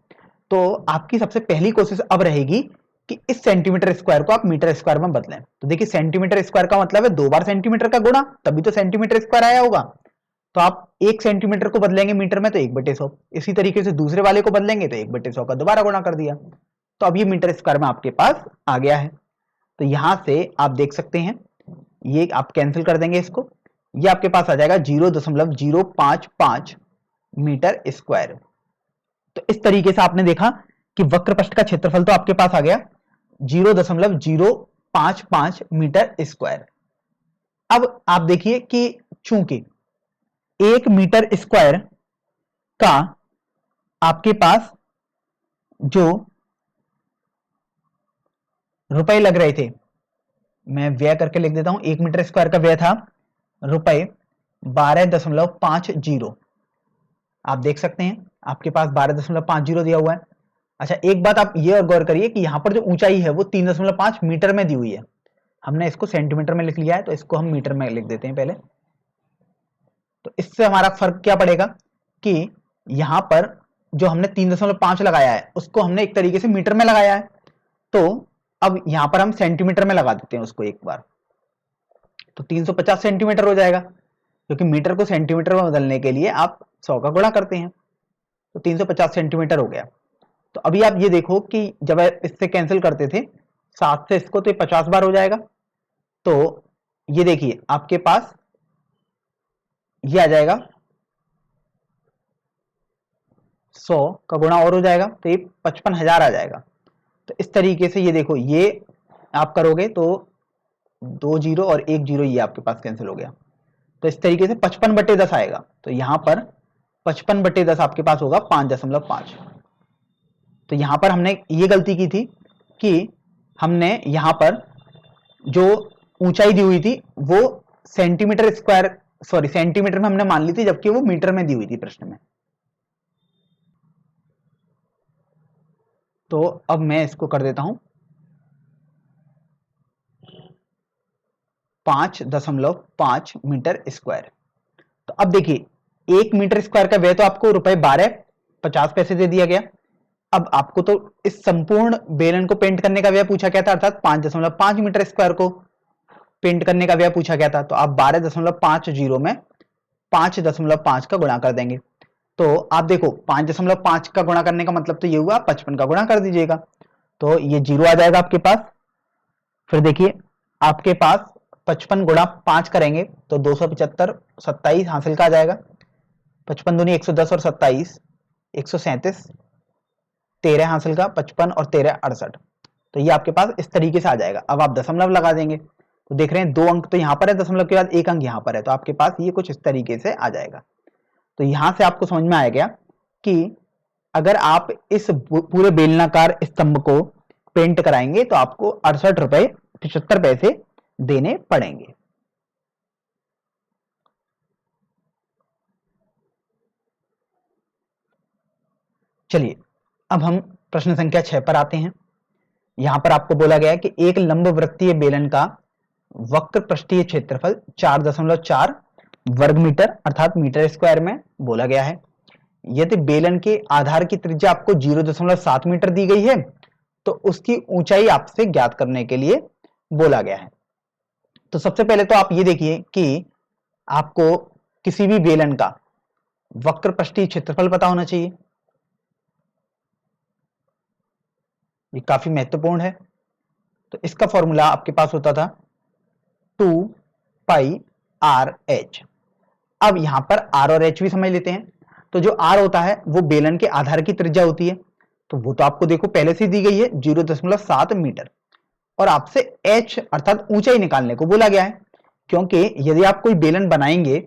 तो आपकी सबसे पहली कोशिश अब रहेगी कि इस सेंटीमीटर स्क्वायर को आप मीटर स्क्वायर में बदलें। तो देखिए सेंटीमीटर स्क्वायर का मतलब है 2 बार सेंटीमीटर का गुणा, तभी तो सेंटीमीटर स्क्वायर आया होगा। तो आप 1 सेंटीमीटर को बदलेंगे मीटर में तो 1/100, इसी तरीके से दूसरे वाले को बदलेंगे तो 1/100 का दोबारा गुणा कर दिया, तो अब ये मीटर स्क्वायर में आपके पास आ गया है। तो यहां से आप देख सकते हैं, ये आप कैंसिल कर देंगे इसको, ये आपके पास आ जाएगा 0.055 मीटर स्क्वायर। तो इस तरीके से आपने देखा कि वक्रपृष्ठ का क्षेत्रफल तो आपके पास आ गया 0.055 मीटर स्क्वायर। अब आप देखिए कि चूंकि 1 मीटर स्क्वायर का आपके पास जो रुपए लग रहे थे, मैं व्यय करके लिख देता हूं, 1 मीटर स्क्वायर का व्यय था रुपए 12.50। आप देख सकते हैं आपके पास 12.50 दिया हुआ है। अच्छा एक बात आप ये और गौर करिए कि यहां पर जो ऊंचाई है वो 3.5 मीटर में दी हुई है, हमने इसको सेंटीमीटर में लिख लिया है तो इसको हम मीटर में लिख देते हैं पहले। तो इससे हमारा फर्क क्या पड़ेगा कि यहां पर जो हमने 3.5 लगाया है उसको हमने एक तरीके से मीटर में लगाया है, तो अब यहां पर हम सेंटीमीटर में लगा देते हैं उसको एक बार, तो 350 सेंटीमीटर हो जाएगा, क्योंकि मीटर को सेंटीमीटर में बदलने के लिए आप 100 का गुणा करते हैं, तो 350 सेंटीमीटर हो गया। तो अभी आप ये देखो कि जब इससे कैंसिल करते थे 7 से इसको, तो ये 50 बार हो जाएगा। तो ये देखिए आपके पास ये आ जाएगा 100 का गुणा और हो जाएगा, तो ये 55,000 आ जाएगा। तो इस तरीके से ये देखो, ये आप करोगे तो 2 जीरो और 1 जीरो ये आपके पास कैंसिल हो गया, तो इस तरीके से 55/10 आएगा। तो यहां पर 55/10 आपके पास होगा 5.5। तो यहां पर हमने ये गलती की थी कि हमने यहां पर जो ऊंचाई दी हुई थी वो सेंटीमीटर स्क्वायर, सॉरी सेंटीमीटर में हमने मान ली थी, जबकि वो मीटर में दी हुई थी प्रश्न में। तो अब मैं इसको कर देता हूं 5.5 मीटर स्क्वायर। तो अब देखिए 1 मीटर स्क्वायर का व्यय तो आपको रुपए 12.50 दे दिया गया। अब आपको तो इस संपूर्ण बेलन को पेंट करने का व्यय पूछा गया था, अर्थात 5.5 मीटर स्क्वायर को पेंट करने का व्यय पूछा गया था। तो आप 12.50 में 5.5 का गुणा कर देंगे। तो आप देखो 5.5 का गुणा करने का मतलब तो ये हुआ 55 का गुणा कर दीजिएगा, तो ये 0 आ जाएगा आपके पास। फिर देखिए आपके पास 55 गुणा 5 करेंगे तो 275, 27 हासिल का आ जाएगा। 55 दूनी 110 और 27 137, 13 हासिल का, 55 और 13 68। तो ये आपके पास इस तरीके से आ जाएगा। अब आप दशमलव लगा देंगे तो देख रहे हैं 2 अंक तो यहाँ पर है, दशमलव के बाद 1 अंक यहाँ पर है, तो आपके पास ये कुछ इस तरीके से आ जाएगा। तो यहां से आपको समझ में आ गया कि अगर आप इस पूरे बेलनाकार स्तंभ को पेंट कराएंगे तो आपको 68 रुपए 75 पैसे देने पड़ेंगे। चलिए अब हम प्रश्न संख्या 6 पर आते हैं। यहां पर आपको बोला गया है कि एक लंबवृत्तीय बेलन का वक्र पृष्ठीय क्षेत्रफल 4.4 वर्ग मीटर अर्थात मीटर स्क्वायर में बोला गया है। यदि बेलन के आधार की त्रिज्या आपको 0.7 मीटर दी गई है तो उसकी ऊंचाई आपसे ज्ञात करने के लिए बोला गया है। तो सबसे पहले तो आप ये देखिए कि आपको किसी भी बेलन का वक्र पृष्ठीय क्षेत्रफल पता होना चाहिए, ये काफी महत्वपूर्ण है। तो इसका फॉर्मूला आपके पास होता था 2 पाई आर एच। अब यहां पर आर और एच भी समझ लेते हैं। तो जो आर होता है वो बेलन के आधार की त्रिज्या होती है, तो वो तो आपको देखो पहले से दी गई है 0.7 मीटर, और आपसे एच अर्थात ऊंचाई निकालने को बोला गया है। क्योंकि यदि आप कोई बेलन बनाएंगे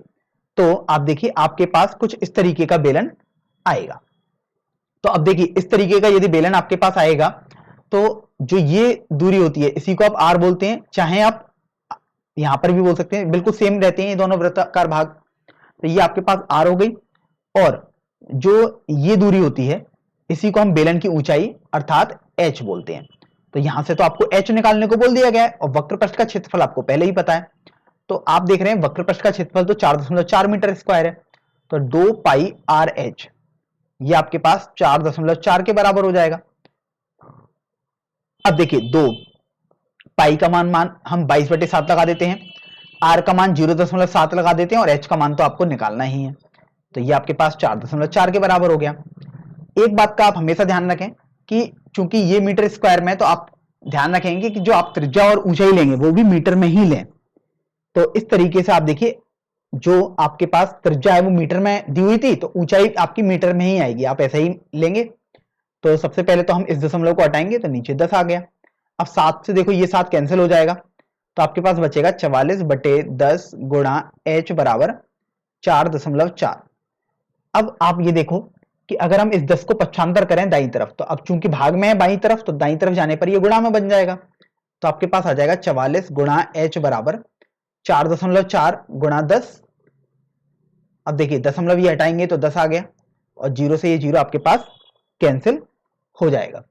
तो आप देखिए आपके पास कुछ इस तरीके का बेलन आएगा। तो अब देखिए इस तरीके का यदि बेलन आपके पास आएगा तो जो ये दूरी होती है इसी को आप आर बोलते हैं, चाहे आप यहां पर भी बोल सकते हैं, बिल्कुल सेम रहते हैं ये दोनों वृत्ताकार भाग। तो ये आपके पास आर हो गई, और जो ये दूरी होती है इसी को हम बेलन की ऊंचाई अर्थात एच बोलते हैं। तो यहां से तो आपको एच निकालने को बोल दिया गया है, और वक्र पृष्ठ का क्षेत्रफल आपको पहले ही पता है। तो आप देख रहे हैं वक्र पृष्ठ का क्षेत्रफल तो 4.4 मीटर स्क्वायर है, तो 2 पाई आर एच ये आपके पास 4.4 के बराबर हो जाएगा। अब देखिए 2 पाई का मान हम 22/7 लगा देते हैं, आर का मान 0.7 लगा देते हैं, और एच का मान तो आपको निकालना ही है। तो ये आपके पास 4.4 के बराबर हो गया। एक बात का आप हमेशा ध्यान रखें कि चूंकि ये मीटर स्क्वायर में है, तो आप ध्यान रखेंगे कि जो आप त्रिज्या और ऊंचाई लेंगे वो भी मीटर में ही लें। तो इस तरीके से आप देखिए जो आपके पास त्रिज्या है वो मीटर में दी हुई थी, तो ऊंचाई आपकी मीटर में ही आएगी, आप ऐसा ही लेंगे। तो सबसे पहले तो हम इस दशमलव को हटाएंगे, तो नीचे 10 आ गया। अब 7 से देखो ये 7 कैंसिल हो जाएगा, तो आपके पास बचेगा 44/10 गुणा एच बराबर 4.4। अब आप ये देखो कि अगर हम इस 10 को पक्षांतर करें दाईं तरफ, तो अब चूंकि भाग में है बाईं तरफ, तो दाईं तरफ जाने पर ये गुणा में बन जाएगा। तो आपके पास आ जाएगा 44 गुणा एच बराबर 4.4 गुणा 10। अब देखिए दशमलव ये हटाएंगे तो 10 आ गया, और जीरो से ये जीरो आपके पास कैंसिल हो जाएगा।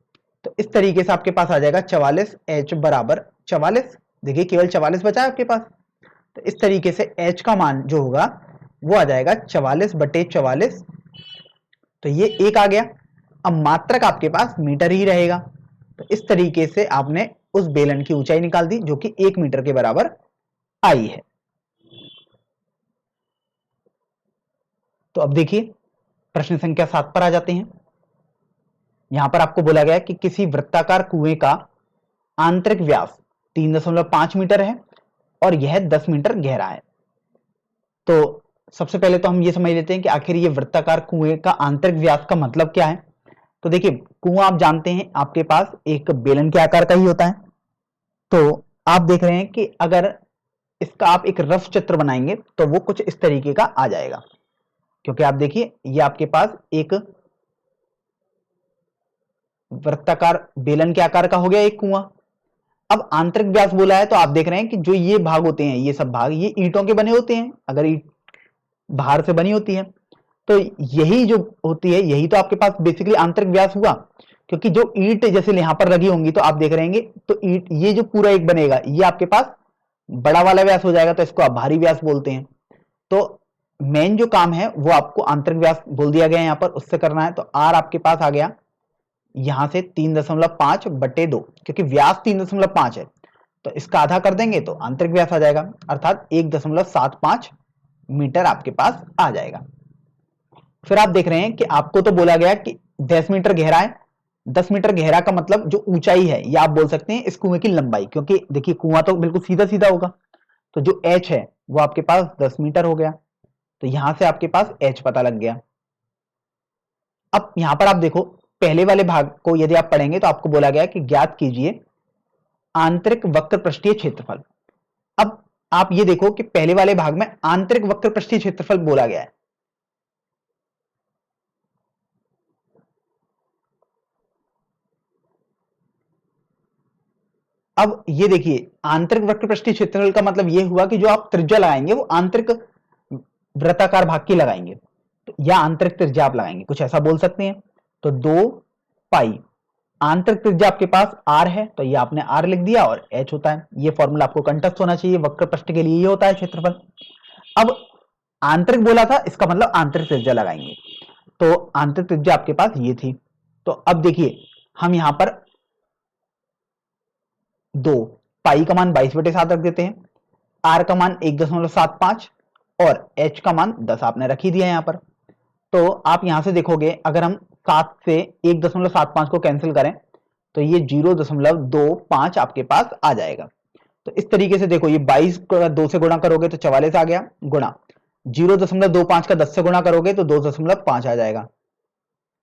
तो इस तरीके से आपके पास आ जाएगा 44 एच बराबर 44। देखिए केवल 44 बचा है आपके पास। तो इस तरीके से एच का मान जो होगा वो आ जाएगा 44/44। तो ये एक आ गया। अब मात्रक आपके पास मीटर ही रहेगा। तो इस तरीके से आपने उस बेलन की ऊंचाई निकाल दी जो कि 1 मीटर के बराबर आई है। तो अब देखिए प्रश्न संख्या 7 पर आ जाते हैं। यहां पर आपको बोला गया है कि किसी वृत्ताकार कुएं का आंतरिक व्यास 3.5 मीटर है और यह 10 मीटर गहरा है। तो सबसे पहले तो हम ये समझ लेते हैं कि आखिर ये वृत्ताकार कुएं का आंतरिक व्यास का मतलब क्या है। तो देखिए कुआं आप जानते हैं आपके पास एक बेलन के आकार का ही होता है। तो आप देख रहे हैं कि अगर इसका आप एक रफ चित्र बनाएंगे तो वो कुछ इस तरीके का आ जाएगा, क्योंकि आप देखिए ये आपके पास एक वृत्ताकार बेलन के आकार का हो गया एक कुआं। अब आंतरिक व्यास बोला है तो आप देख रहे हैं कि जो ये भाग होते हैं, ये सब भाग ये ईंटों के बने होते हैं। अगर ईंट बाहर से बनी होती है तो यही जो होती है यही तो आपके पास बेसिकली आंतरिक व्यास हुआ, क्योंकि जो ईंट जैसे यहां पर लगी होंगी तो आप देख रहे हैं तो ईंट ये जो पूरा एक बनेगा ये आपके पास बड़ा वाला व्यास हो जाएगा, तो इसको आप भारी व्यास बोलते हैं। तो मेन जो काम है वो आपको आंतरिक व्यास बोल दिया गया है यहां पर, उससे करना है। तो आर आपके पास आ गया यहां से 3.5/2, क्योंकि व्यास 3.5 है तो इसका आधा कर देंगे तो आंतरिक व्यास आ जाएगा, अर्थात 1.75 मीटर आपके पास आ जाएगा। फिर आप देख रहे हैं कि आपको तो बोला गया कि 10 मीटर गहरा है। 10 मीटर गहरा का मतलब जो ऊंचाई है या आप बोल सकते हैं इस कुएं की लंबाई, क्योंकि देखिए कुआं तो बिल्कुल सीधा सीधा होगा। तो जो एच है वो आपके पास 10 मीटर हो गया। तो यहां से आपके पास एच पता लग गया। अब यहां पर आप देखो पहले वाले भाग को यदि आप पढ़ेंगे तो आपको बोला गया कि ज्ञात कीजिए आंतरिक वक्र पृष्ठीय क्षेत्रफल। अब आप ये देखो कि पहले वाले भाग में आंतरिक वक्र पृष्ठीय क्षेत्रफल बोला गया है। अब ये देखिए आंतरिक वक्र पृष्ठीय क्षेत्रफल का मतलब ये हुआ कि जो आप त्रिज्या लगाएंगे वो आंतरिक वृत्ताकार भाग की लगाएंगे, तो या आंतरिक त्रिज्या आप लगाएंगे, कुछ ऐसा बोल सकते हैं। तो 2 पाई आंतरिक त्रिज्या आपके पास आर है तो ये आपने आर लिख दिया, और एच होता है। ये फॉर्मूला आपको कंठस्थ होना चाहिए, वक्र पृष्ठ के लिए ये होता है क्षेत्रफल। अब आंतरिक बोला था, इसका मतलब आंतरिक त्रिज्या लगाएंगे। तो आंतरिक त्रिज्या आपके पास ये थी। तो अब देखिए हम यहां पर 2 पाई का मान 22/7 रख देते हैं, आर का मान 1.75 और एच का मान 10 आपने रख ही दिया यहां पर। तो आप यहां से देखोगे अगर हम 7 से 1.75 को कैंसिल करें तो ये 0.25 आपके पास आ जाएगा। तो इस तरीके से देखो, ये 22 को 2 से गुणा करोगे तो 44 आ गया, गुणा 0.25 का 10 से गुणा करोगे तो 2.5 आ जाएगा।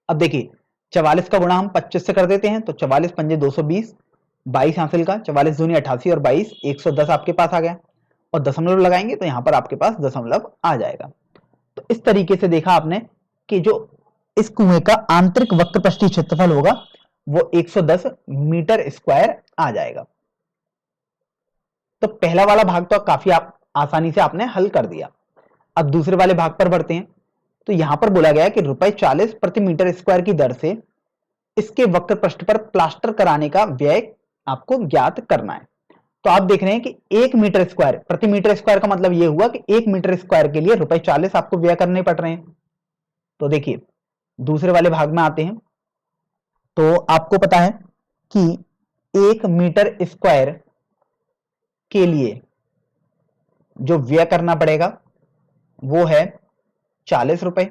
अब देखिए 44 का गुणा हम 25 से कर देते हैं, तो 44 पंजे 220, 22 हासिल का, 44 दूनी 88 और 22 110 आपके पास आ गया, और दशमलव लगाएंगे तो यहां पर आपके पास दशमलव आ जाएगा। तो इस तरीके से देखा आपने कि जो इस कुएं का आंतरिक वक्रपृष्ठीय क्षेत्रफल होगा वो 110 मीटर स्क्वायर आ जाएगा। तो पहला वाला भाग तो काफी आसानी से आपने हल कर दिया। अब दूसरे वाले भाग पर बढ़ते हैं। तो यहां पर बोला गया है कि ₹40 प्रति मीटर स्क्वायर की दर से इसके वक्र पृष्ठ पर प्लास्टर कराने का व्यय आपको ज्ञात करना है। तो आप देख रहे हैं कि 1 मीटर स्क्वायर प्रति मीटर स्क्वायर का मतलब यह हुआ कि 1 मीटर स्क्वायर के लिए ₹40 आपको व्यय करने पड़ रहे हैं। तो देखिए दूसरे वाले भाग में आते हैं। तो आपको पता है कि 1 मीटर स्क्वायर के लिए जो व्यय करना पड़ेगा वो है ₹40,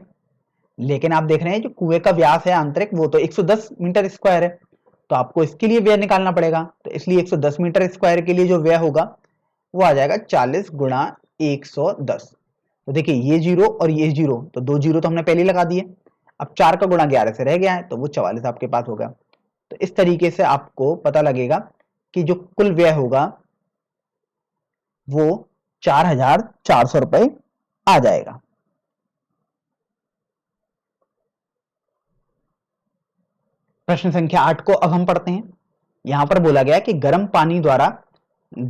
लेकिन आप देख रहे हैं जो कुएं का व्यास है आंतरिक वो तो 110 मीटर स्क्वायर है, तो आपको इसके लिए व्यय निकालना पड़ेगा। तो इसलिए 110 मीटर स्क्वायर के लिए जो व्यय होगा वो आ जाएगा 40 गुणा 110। तो देखिए ये जीरो और ये जीरो, तो 2 जीरो तो हमने पहले लगा दिए। अब 4 का गुणा 11 से रह गया है, तो वो 44 आपके पास होगा। तो इस तरीके से आपको पता लगेगा कि जो कुल व्यय होगा वो ₹4400 आ जाएगा। प्रश्न संख्या 8 को अब हम पढ़ते हैं। यहां पर बोला गया कि गर्म पानी द्वारा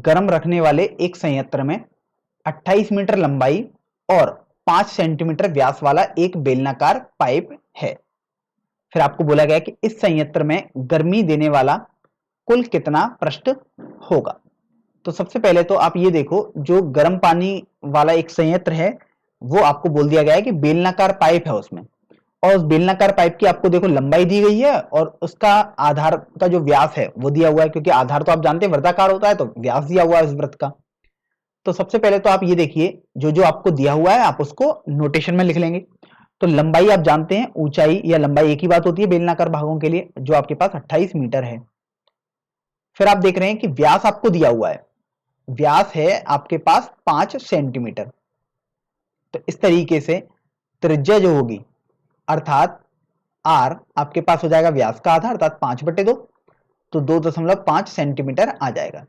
गर्म रखने वाले एक संयंत्र में 28 मीटर लंबाई और 5 सेंटीमीटर व्यास वाला एक बेलनाकार पाइप है। फिर आपको बोला गया कि इस संयंत्र में गर्मी देने वाला कुल कितना पृष्ठ होगा। तो सबसे पहले तो आप ये देखो, जो गर्म पानी वाला एक संयंत्र है वो आपको बोल दिया गया है कि बेलनाकार पाइप है उसमें, और उस बेलनाकार पाइप की आपको देखो लंबाई दी गई है और उसका आधार का जो व्यास है वो दिया हुआ है, क्योंकि आधार तो आप जानते हैं वर्गाकार होता है, तो व्यास दिया हुआ है उस वृत्त का। तो सबसे पहले तो आप ये देखिए, जो जो आपको दिया हुआ है आप उसको नोटेशन में लिख लेंगे। तो लंबाई आप जानते हैं, ऊंचाई या लंबाई एक ही बात होती है बेलनाकार भागों के लिए, जो आपके पास 28 मीटर है। फिर आप देख रहे हैं कि व्यास आपको दिया हुआ है, व्यास है आपके पास 5 सेंटीमीटर। तो इस तरीके से त्रिज्या जो होगी अर्थात r आपके पास हो जाएगा व्यास का आधा अर्थात 5/2, तो 2.5 सेंटीमीटर आ जाएगा।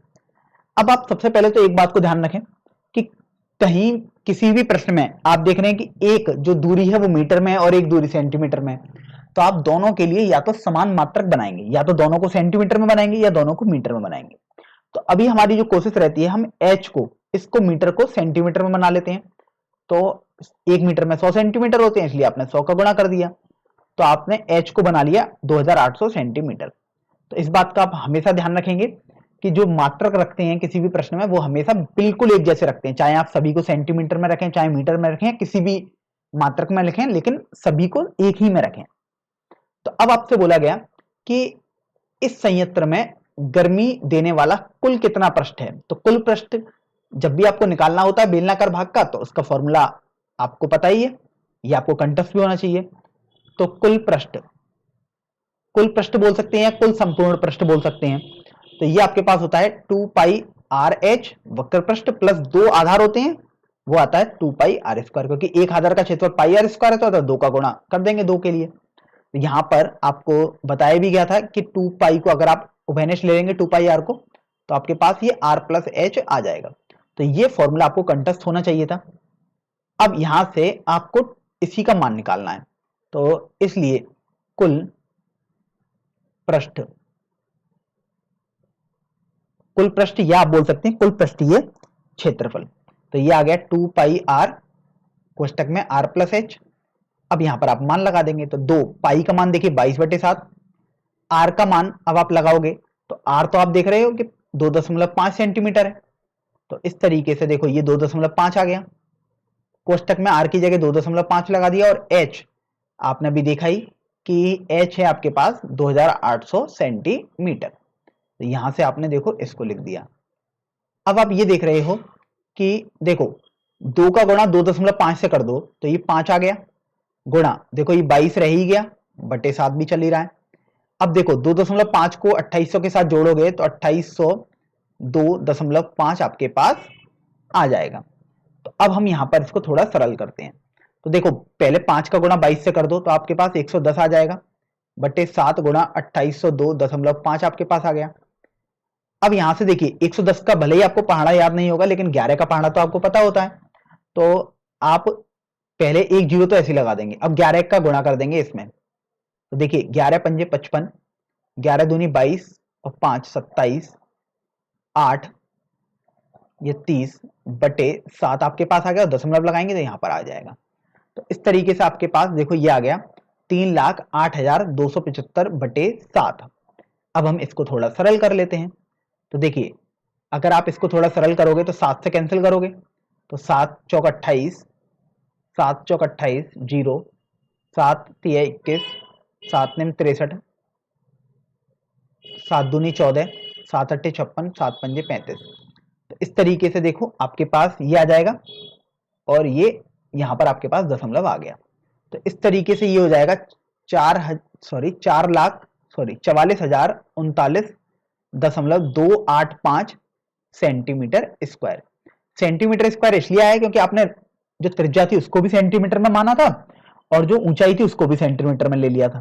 अब आप सबसे पहले तो एक बात को ध्यान रखें कि कहीं किसी भी प्रश्न में आप देख रहे हैं कि एक जो दूरी है वो मीटर में है और एक दूरी सेंटीमीटर में, तो आप दोनों के लिए या तो समान मात्रक बनाएंगे, या तो दोनों को सेंटीमीटर में बनाएंगे या दोनों को मीटर में बनाएंगे। तो अभी हमारी जो कोशिश रहती है, हम h को इसको मीटर को सेंटीमीटर में बना लेते हैं। तो 1 मीटर में 100 सेंटीमीटर होते हैं, इसलिए आपने 100 का गुणा कर दिया, तो आपने h को बना लिया 2800 सेंटीमीटर। तो इस बात का आप हमेशा ध्यान रखेंगे कि जो मात्रक रखते हैं किसी भी प्रश्न में वो हमेशा बिल्कुल एक जैसे रखते हैं, चाहे आप सभी को सेंटीमीटर में रखें, चाहे मीटर में रखें, किसी भी मात्रक में लिखें, लेकिन सभी को एक ही में रखें। तो अब आपसे बोला गया कि इस संयंत्र में गर्मी देने वाला कुल कितना पृष्ठ है। तो कुल पृष्ठ जब भी आपको निकालना होता है बेलनाकार भाग का, तो उसका फॉर्मूला आपको पता ही है, ये आपको कंठस्थ भी होना चाहिए। तो कुल पृष्ठ बोल सकते हैं या कुल संपूर्ण पृष्ठ बोल सकते हैं। तो ये आपके पास होता है 2πrh वक्र पृष्ठ प्लस 2 आधार होते हैं, वो आता है 2πr², क्योंकि एक आधार का क्षेत्रफल πr² है तो 2 का गुणा कर देंगे 2 के लिए। तो यहां पर आपको बताया भी गया था कि 2π को अगर आप उभयनिष्ठ ले लेंगे 2πr को, तो आपके पास ये r+h आ जाएगा। तो ये फॉर्मूला आपको कंठस्थ होना चाहिए था। अब यहां से आपको इसी का मान निकालना है, तो इसलिए कुल पृष्ठ या आप बोल सकते हैं कुल पृष्ठीय क्षेत्रफल। तो ये आ गया 2πr कोष्टक में r+h। अब यहां पर आप मान लगा देंगे, तो 2 पाई का मान देखिए 22/7, r का मान अब आप लगाओगे तो r तो आप देख रहे हो कि 2.5 सेंटीमीटर है। तो इस तरीके से देखो ये 2.5 आ गया, कोष्टक में r की जगह 2.5 लगा दिया, और h आपने अभी देखा ही कि h है आपके पास 2800 सेंटीमीटर। तो यहां से आपने देखो इसको लिख दिया। अब आप ये देख रहे हो कि देखो 2 का गुणा 2.5 से कर दो तो ये 5 आ गया, गुणा देखो ये 22 रह ही गया, बटे 7 भी चल ही रहा है। अब देखो 2.5 को 2800 के साथ जोड़ोगे तो 2800 2.5 आपके पास आ जाएगा। तो अब हम यहां पर इसको थोड़ा सरल करते हैं। तो देखो पहले 5 का गुणा 22 से कर दो तो आपके पास 110 आ जाएगा, बटे 7 गुणा 2802.5 आपके पास आ गया। अब यहां से देखिए 110 का भले ही आपको पहाड़ा याद नहीं होगा, लेकिन 11 का पहाड़ा तो आपको पता होता है, तो आप पहले एक जीरो तो ऐसे लगा देंगे। अब 11 का गुणा कर देंगे इसमें, तो देखिए 11 पंजे 55, 11 दूनी 22 और 5 27, 8 ये 30 बटे 7 आपके पास आ गया, और दशमलव लगाएंगे तो यहां पर आ जाएगा। तो इस तरीके से आपके पास देखो ये आ गया 3,08,275 बटे 7। अब हम इसको थोड़ा सरल कर लेते हैं। तो देखिए अगर आप इसको थोड़ा सरल करोगे तो 7 से कैंसिल करोगे तो 7 चौक 28, 7 चौक 28 जीरो, 7 तिया 21, 7 निम 63, 7 दूनी 14, 7 अट्ठे 56, 7 पंजे 35। तो इस तरीके से देखो आपके पास ये आ जाएगा, और ये यहां पर आपके पास दशमलव आ गया। तो इस तरीके से ये हो जाएगा 44,39,39 सेंटीमीटर स्क्वायर। सेंटीमीटर स्क्वायर इसलिए आया क्योंकि आपने जो त्रिज्या थी उसको भी सेंटीमीटर में माना था, और जो ऊंचाई थी उसको भी सेंटीमीटर में ले लिया था।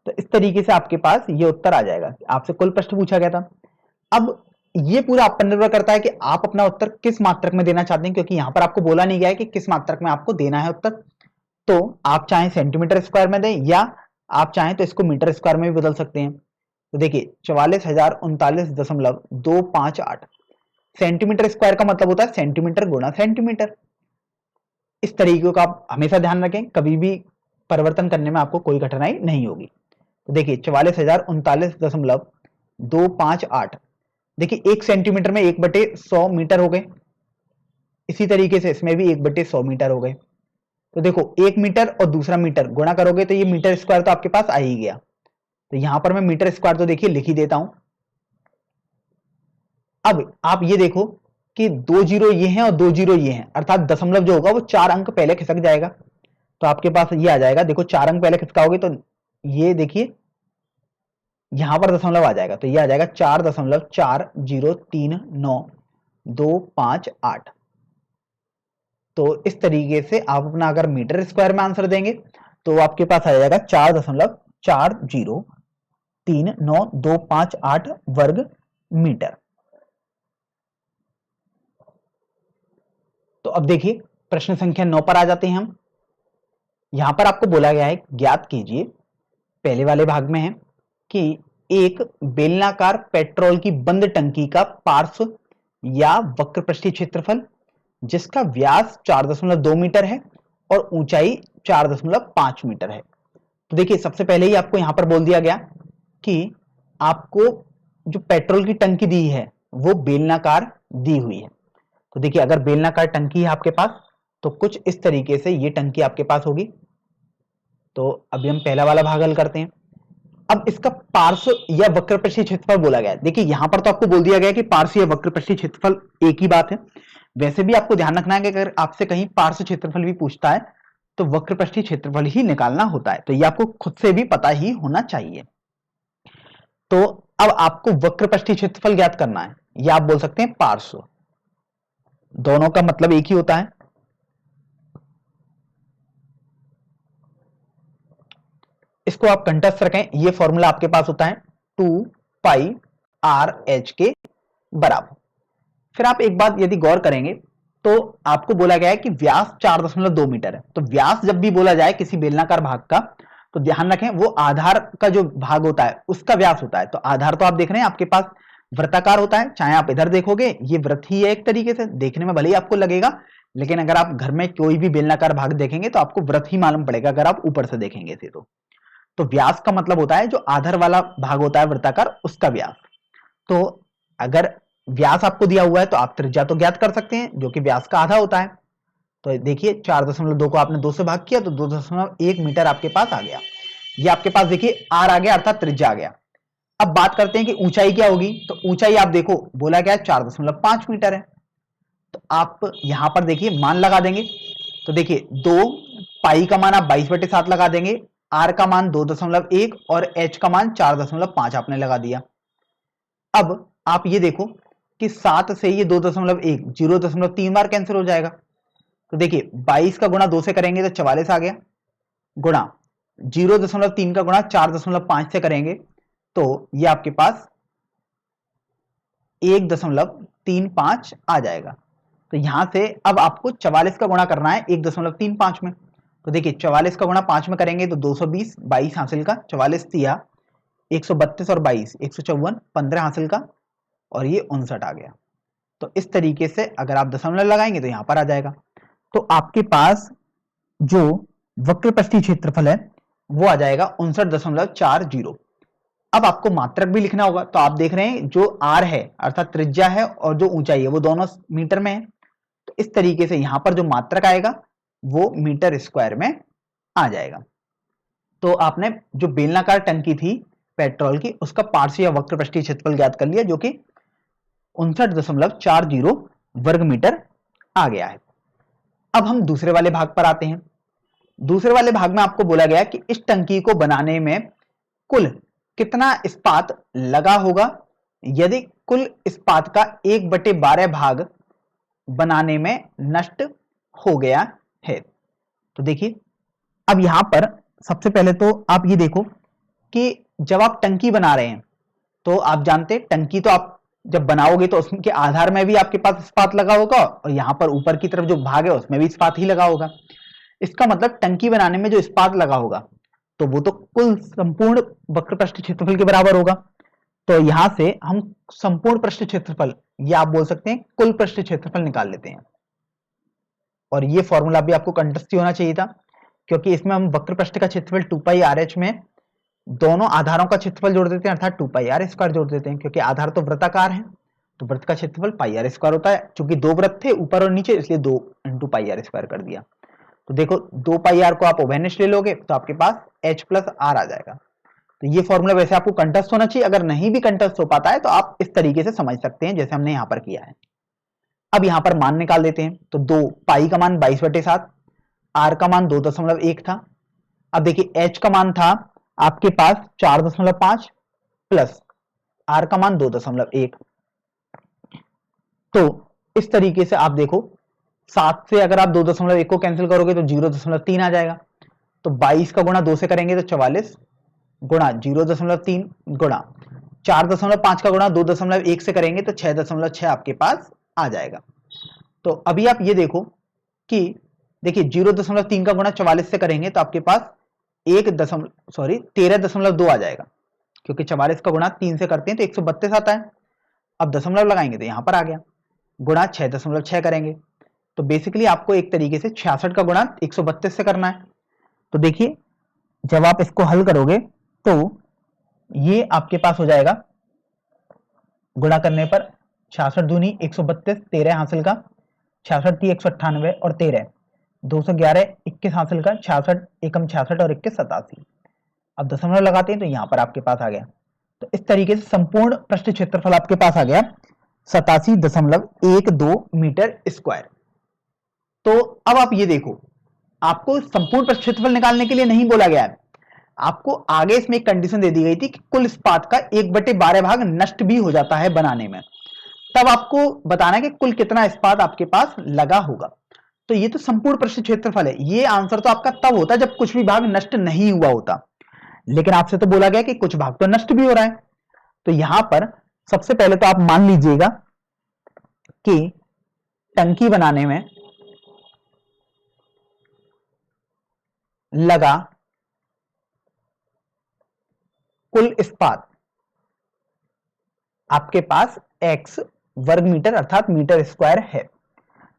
तो इस तरीके से आपके पास ये उत्तर आ जाएगा। आपसे कुल प्रश्न पूछा गया था। अब ये पूरा आप पर निर्भर करता है कि आप अपना उत्तर किस मात्रक में देना चाहते हैं, क्योंकि यहां पर आपको बोला नहीं गया है कि किस मात्रक में आपको देना है उत्तर। तो आप चाहें सेंटीमीटर स्क्वायर में दें, या आप चाहें तो इसको मीटर स्क्वायर में भी बदल सकते हैं। तो देखिए 44,039.258 सेंटीमीटर स्क्वायर का मतलब होता है सेंटीमीटर गुणा सेंटीमीटर। इस तरीके का आप हमेशा ध्यान रखें, कभी भी परिवर्तन करने में आपको कोई कठिनाई नहीं होगी। तो देखिए 44,039.258, देखिए 1 सेंटीमीटर में 1/100 मीटर हो गए। इसी तरीके से इसमें भी 1/100 मीटर हो गए। तो देखो 1 मीटर और दूसरा मीटर गुणा करोगे तो ये मीटर स्क्वायर तो आपके पास आ ही गया। तो यहां पर मैं मीटर स्क्वायर तो देखिए लिख ही देता हूं। अब आप ये देखो कि 2 जीरो ये हैं और 2 जीरो ये हैं, अर्थात दशमलव जो होगा वो 4 अंक पहले खिसक जाएगा। तो आपके पास ये आ जाएगा, देखो 4 अंक पहले खिसकाओगे तो ये देखिए यहां पर दशमलव आ जाएगा। तो ये आ जाएगा 4.4039,258। तो इस तरीके से आप अपना अगर मीटर स्क्वायर में आंसर देंगे तो आपके पास आ जाएगा 4.4039,258 वर्ग मीटर। तो अब देखिए प्रश्न संख्या 9 पर आ जाते हैं हम। यहां पर आपको बोला गया है ज्ञात कीजिए, पहले वाले भाग में है कि एक बेलनाकार पेट्रोल की बंद टंकी का पार्श्व या वक्रपृष्ठीय क्षेत्रफल जिसका व्यास 4.2 मीटर है और ऊंचाई 4.5 मीटर है। तो देखिए सबसे पहले ही आपको यहां पर बोल दिया गया कि आपको जो पेट्रोल की टंकी दी है वो बेलनाकार दी हुई है। तो देखिए अगर बेलनाकार टंकी है आपके पास तो कुछ इस तरीके से ये टंकी आपके पास होगी। तो अभी हम पहला वाला भाग हल करते हैं। अब इसका पार्श्व या वक्रपृष्ठीय क्षेत्रफल बोला गया है। देखिए यहां पर तो आपको बोल दिया गया कि पार्श्व या वक्रपृष्ठीय क्षेत्रफल एक ही बात है। वैसे भी आपको ध्यान रखना है कि अगर आपसे कहीं पार्श्व क्षेत्रफल भी पूछता है तो वक्रपृष्ठीय क्षेत्रफल ही निकालना होता है। तो ये आपको खुद से भी पता ही होना चाहिए। तो अब आपको वक्रपृष्ठीय क्षेत्रफल ज्ञात करना है, या आप बोल सकते हैं पार्श्व, दोनों का मतलब एक ही होता है। इसको आप कंठस्थ रखें, ये फॉर्मूला आपके पास होता है 2πr/h के बराबर। फिर आप एक बात यदि गौर करेंगे तो आपको बोला गया है कि व्यास 4.2 मीटर है। तो व्यास जब भी बोला जाए किसी बेलनाकार भाग का तो ध्यान रखें वो आधार का जो भाग होता है उसका व्यास होता है। तो आधार तो आप देख रहे हैं आपके पास वृत्ताकार होता है, चाहे आप इधर देखोगे ये वृत्त ही है, एक तरीके से देखने में भले ही आपको लगेगा, लेकिन अगर आप घर में कोई भी बेलनाकार भाग देखेंगे तो आपको वृत्त ही मालूम पड़ेगा अगर आप ऊपर से देखेंगे इसे। तो व्यास का मतलब होता है जो आधार वाला भाग होता है वृत्ताकार उसका व्यास। तो अगर व्यास आपको दिया हुआ है तो आप त्रिज्या तो ज्ञात कर सकते हैं जो कि व्यास का आधा होता है। तो देखिए 4.2 को आपने 2 से भाग किया तो 2.1 मीटर आपके पास आ गया। ये आपके पास देखिए आर आ गया अर्थात त्रिज्या आ गया। अब बात करते हैं कि ऊंचाई क्या होगी। तो ऊंचाई आप देखो बोला गया 4.5 मीटर है। तो आप यहां पर देखिए मान लगा देंगे। तो देखिए 2 पाई का मान आप 22/7 लगा देंगे, आर का मान 2.1 और एच का मान 4.5 आपने लगा दिया। अब आप ये देखो कि 7 से ये 2.1 0.3 बार कैंसिल हो जाएगा। तो देखिए 22 का गुणा 2 से करेंगे तो 44 आ गया, गुणा 0.3 का गुणा 4.5 से करेंगे तो ये आपके पास 1.35 आ जाएगा। तो यहां से अब आपको 44 का गुणा करना है 1.35 में। तो देखिए 44 का गुणा 5 में करेंगे तो 220, 22 हासिल का, 44 दिया 132 और 22 154, 15 हासिल का और ये 59 आ गया। तो इस तरीके से अगर आप दशमलव लगाएंगे तो यहां पर आ जाएगा। तो आपके पास जो वक्र पृष्ठीय क्षेत्रफल है वो आ जाएगा 59.40। अब आपको मात्रक भी लिखना होगा। तो आप देख रहे हैं जो आर है अर्थात त्रिज्या है और जो ऊंचाई है वो दोनों मीटर में है। तो इस तरीके से यहां पर जो मात्रक आएगा वो मीटर स्क्वायर में आ जाएगा। तो आपने जो बेलनाकार टंकी थी पेट्रोल की उसका पार्श्व या वक्र पृष्ठीय क्षेत्रफल ज्ञात कर लिया जो कि 59.40 वर्ग मीटर आ गया है। अब हम दूसरे वाले भाग पर आते हैं। दूसरे वाले भाग में आपको बोला गया कि इस टंकी को बनाने में कुल कितना इस्पात लगा होगा यदि कुल इस्पात का 1/12 भाग बनाने में नष्ट हो गया है। तो देखिए अब यहां पर सबसे पहले तो आप ये देखो कि जब आप टंकी बना रहे हैं तो आप जानते हैं टंकी तो आप जब बनाओगे तो उसके आधार में भी आपके पास इस्पात लगा होगा और यहां पर ऊपर की तरफ जो भाग है उसमें भी इस्पात ही लगा होगा। इसका मतलब टंकी बनाने में जो इस्पात लगा होगा तो वो तो कुल संपूर्ण वक्र पृष्ठ क्षेत्रफल के बराबर होगा। तो यहां से हम संपूर्ण पृष्ठ क्षेत्रफल या आप बोल सकते हैं कुल पृष्ठ क्षेत्रफल निकाल लेते हैं। और ये फॉर्मूला भी आपको कंठस्थ होना चाहिए था क्योंकि इसमें हम वक्र पृष्ठ का क्षेत्रफल 2πr(h) में दोनों आधारों का क्षेत्रफल जोड़ देते हैं अर्थात 2πr² जोड़ देते हैं क्योंकि आधार तो वृत्ताकार है तो वृत्त का क्षेत्रफल πr² होता है। चूंकि दो वृत्त थे ऊपर और नीचे इसलिए 2 × πr² कर दिया। तो देखो 2πr को आप उभयनिष्ठ ले लोगे तो आपके पास h + r आ जाएगा। तो ये फॉर्मूला वैसे आपको कंठस्थ होना चाहिए। अगर नहीं भी कंठस्थ हो पाता है तो आप इस तरीके से समझ सकते हैं जैसे हमने यहां पर किया है। अब यहां पर मान निकाल देते हैं तो 2 पाई का मान 22/7, r का मान 2.1 था। अब देखिए h का मान था आपके पास 4.5 प्लस r का मान 2.1। तो इस तरीके से आप देखो 7 से अगर आप 2.1 को कैंसिल करोगे तो 0.3 आ जाएगा। तो 22 का गुणा 2 से करेंगे तो 44 गुणा 0.3 गुणा 4.5 का गुणा 2.1 से करेंगे तो 6.6 आपके पास आ जाएगा। तो अभी आप ये देखो कि देखिए 0.3 का गुणा 44 से करेंगे तो आपके पास 13.2 आ जाएगा क्योंकि 44 का गुणा 3 से करते हैं तो 132 आता है। अब दशमलव लगाएंगे तो यहां पर आ गया, गुणा 6.6 करेंगे तो बेसिकली आपको एक तरीके से 66 का गुणा 132 से करना है। तो देखिए जब आप इसको हल करोगे तो ये आपके पास हो जाएगा गुणा करने पर 66 दूनी 132, 13 हासिल का, 66 थी 198 और 13 211, 21 हासिल का, 66 एकम 66 और 21 87। अब दशमलव लगाते हैं तो यहां पर आपके पास आ गया। तो इस तरीके से संपूर्ण पृष्ठ क्षेत्रफल आपके पास आ गया 87.12 मीटर स्क्वायर। तो अब आप ये देखो आपको संपूर्ण पृष्ठ क्षेत्रफल निकालने के लिए नहीं बोला गया है, आपको आगे इसमें एक कंडीशन दे दी गई थी कि कुल इस्पात का 1/12 भाग नष्ट भी हो जाता है बनाने में। तब आपको बताना है कि कुल कितना इस्पात आपके पास लगा होगा। तो ये तो संपूर्ण पृष्ठ क्षेत्रफल है। ये आंसर तो आपका तब होता जब कुछ भी भाग नष्ट नहीं हुआ होता, लेकिन आपसे तो बोला गया कि कुछ भाग तो नष्ट भी हो रहा है। तो यहां पर सबसे पहले तो आप मान लीजिएगा कि टंकी बनाने में लगा कुल इस्पात आपके पास x वर्ग मीटर अर्थात मीटर स्क्वायर है।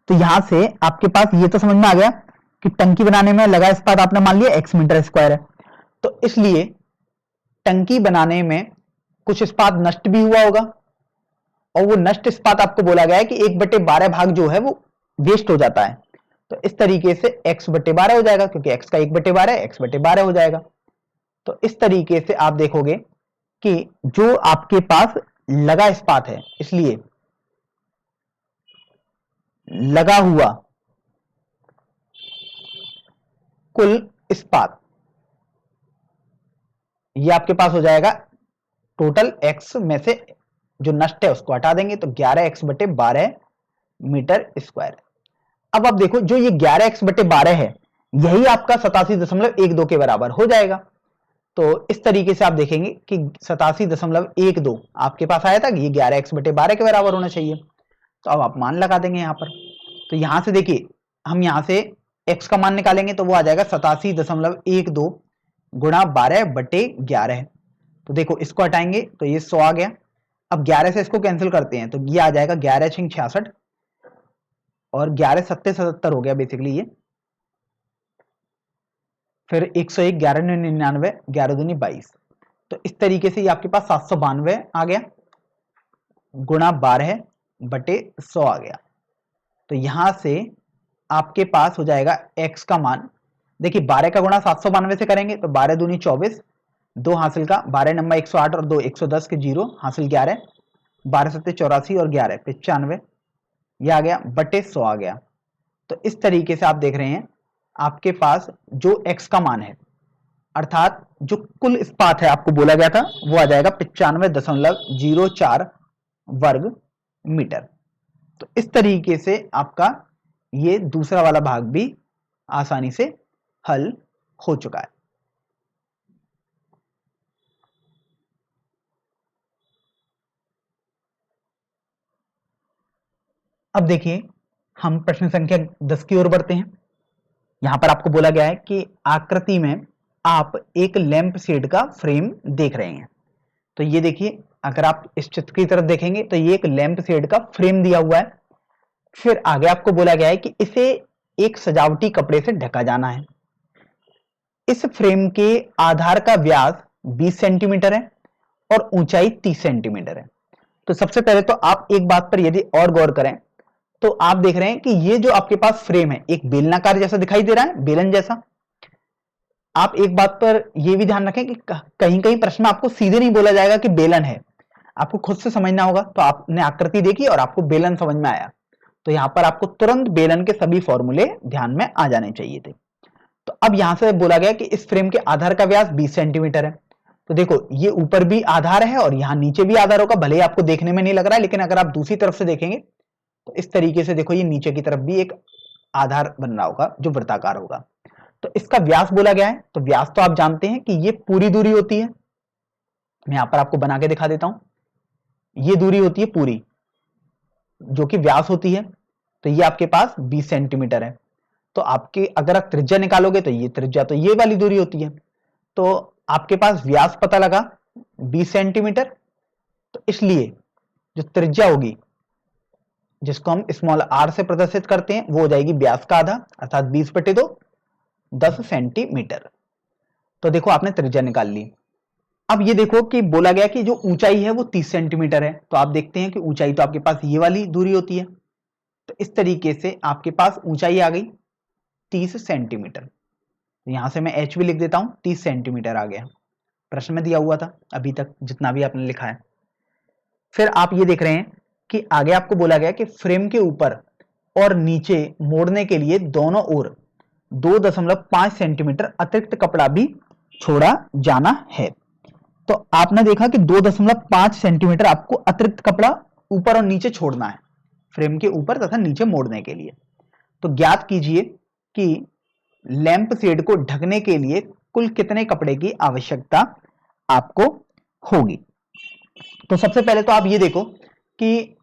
तो यहां से आपके पास ये तो समझ में आ गया कि टंकी बनाने में लगा इस्पात आपने मान लिया x मीटर स्क्वायर है। तो इसलिए टंकी बनाने में कुछ इस्पात नष्ट भी हुआ होगा और वो नष्ट इस्पात आपको बोला गया है कि 1/12 भाग जो है वो वेस्ट हो जाता है। तो इस तरीके से x/12 हो जाएगा क्योंकि x का 1/12 है, x/12 हो जाएगा। तो इस तरीके से आप देखोगे कि जो आपके पास लगा इस्पात है इसलिए लगा हुआ कुल इस्पात ये आपके पास हो जाएगा टोटल x में से जो नष्ट है उसको हटा देंगे तो 11x/12 मीटर स्क्वायर। अब आप देखो जो ये 11x/12 है यही आपका 87.12 के बराबर हो जाएगा। तो इस तरीके से आप देखेंगे कि 87.12 आपके पास आया था कि ये 11x/12 के बराबर होना चाहिए। तो अब आप मान लगा देंगे यहां पर। तो यहां से देखिए हम यहां से x का मान निकालेंगे तो वो आ जाएगा 87.12 गुणा 12/11। तो देखो इसको हटाएंगे तो ये 100 आ गया। अब 11 से इसको कैंसिल करते हैं तो ये आ जाएगा 11×6 = 66 और 11×7 = 77 हो गया बेसिकली ये। फिर 101, 11×9 = 99, 11×2 = 22। तो इस तरीके से ये आपके पास 792 आ गया गुणा 12/100 आ गया। तो यहां से आपके पास हो जाएगा x का मान, देखिए 12 का गुणा 792 से करेंगे तो 12×2 = 24, 2 हासिल का 12 नंबर 108 और 2 110 के 0 हासिल 11, 12×7 = 84 और 11 95, ये आ गया बटे 100 आ गया। तो इस तरीके से आप देख रहे हैं आपके पास जो x का मान है अर्थात जो कुल इस्पात है आपको बोला गया था वो आ जाएगा 95.04 वर्ग मीटर। तो इस तरीके से आपका ये दूसरा वाला भाग भी आसानी से हल हो चुका है। अब देखिए हम प्रश्न संख्या 10 की ओर बढ़ते हैं। यहां पर आपको बोला गया है कि आकृति में आप एक लैंप शेड का फ्रेम देख रहे हैं। तो ये देखिए अगर आप इस चित्र की तरफ देखेंगे तो ये एक लैंप शेड का फ्रेम दिया हुआ है। फिर आगे आपको बोला गया है कि इसे एक सजावटी कपड़े से ढका जाना है। इस फ्रेम के आधार का व्यास 20 सेंटीमीटर है और ऊंचाई 30 सेंटीमीटर है। तो सबसे पहले तो आप एक बात पर यदि और गौर करें तो आप देख रहे हैं कि ये जो आपके पास फ्रेम है एक बेलनाकार जैसा दिखाई दे रहा है, बेलन जैसा। आप एक बात पर यह भी ध्यान रखें कि कहीं कहीं प्रश्न में आपको सीधे नहीं बोला जाएगा कि बेलन है, आपको खुद से समझना होगा। तो आपने आकृति देखी और आपको बेलन समझ में आया तो यहां पर आपको तुरंत बेलन के सभी फॉर्मूले ध्यान में आ जाने चाहिए थे। तो अब यहां से बोला गया कि इस फ्रेम के आधार का व्यास 20 सेंटीमीटर है। तो देखो ये ऊपर भी आधार है और यहां नीचे भी आधार होगा, भले ही आपको देखने में नहीं लग रहा है, लेकिन अगर आप दूसरी तरफ से देखेंगे तो इस तरीके से देखो ये नीचे की तरफ भी एक आधार बन रहा होगा जो वृत्ताकार होगा। तो इसका व्यास बोला गया है। तो व्यास तो आप जानते हैं कि ये पूरी दूरी होती है। मैं यहां पर आपको बना के दिखा देता हूं। ये दूरी होती है पूरी जो कि व्यास होती है। तो ये आपके पास 20 सेंटीमीटर है। तो आपके अगर आप त्रिज्या निकालोगे तो ये त्रिज्या तो ये वाली दूरी होती है। तो आपके पास व्यास पता लगा 20 सेंटीमीटर। तो इसलिए जो त्रिज्या होगी जिसको हम स्मॉल r से प्रदर्शित करते हैं वो हो जाएगी व्यास का आधा अर्थात 20/2 10 सेंटीमीटर। तो देखो आपने त्रिज्या निकाल ली। अब ये देखो कि बोला गया कि जो ऊंचाई है वो 30 सेंटीमीटर है। तो आप देखते हैं कि ऊंचाई तो आपके पास ये वाली दूरी होती है। तो इस तरीके से आपके पास ऊंचाई आ गई 30 सेंटीमीटर। तो यहां से मैं h भी लिख देता हूं, 30 सेंटीमीटर आ गया। प्रश्न में दिया हुआ था अभी तक जितना भी आपने लिखा है। फिर आप ये देख रहे हैं कि आगे आपको बोला गया कि फ्रेम के ऊपर और नीचे मोड़ने के लिए दोनों ओर 2.5 सेंटीमीटर अतिरिक्त कपड़ा भी छोड़ा जाना है। तो आपने देखा कि 2.5 सेंटीमीटर आपको अतिरिक्त कपड़ा ऊपर और नीचे छोड़ना है फ्रेम के ऊपर तथा नीचे मोड़ने के लिए। तो ज्ञात कीजिए कि लैंप शेड को ढकने के लिए कुल कितने कपड़े की आवश्यकता आपको होगी। तो सबसे पहले तो आप ये देखो कि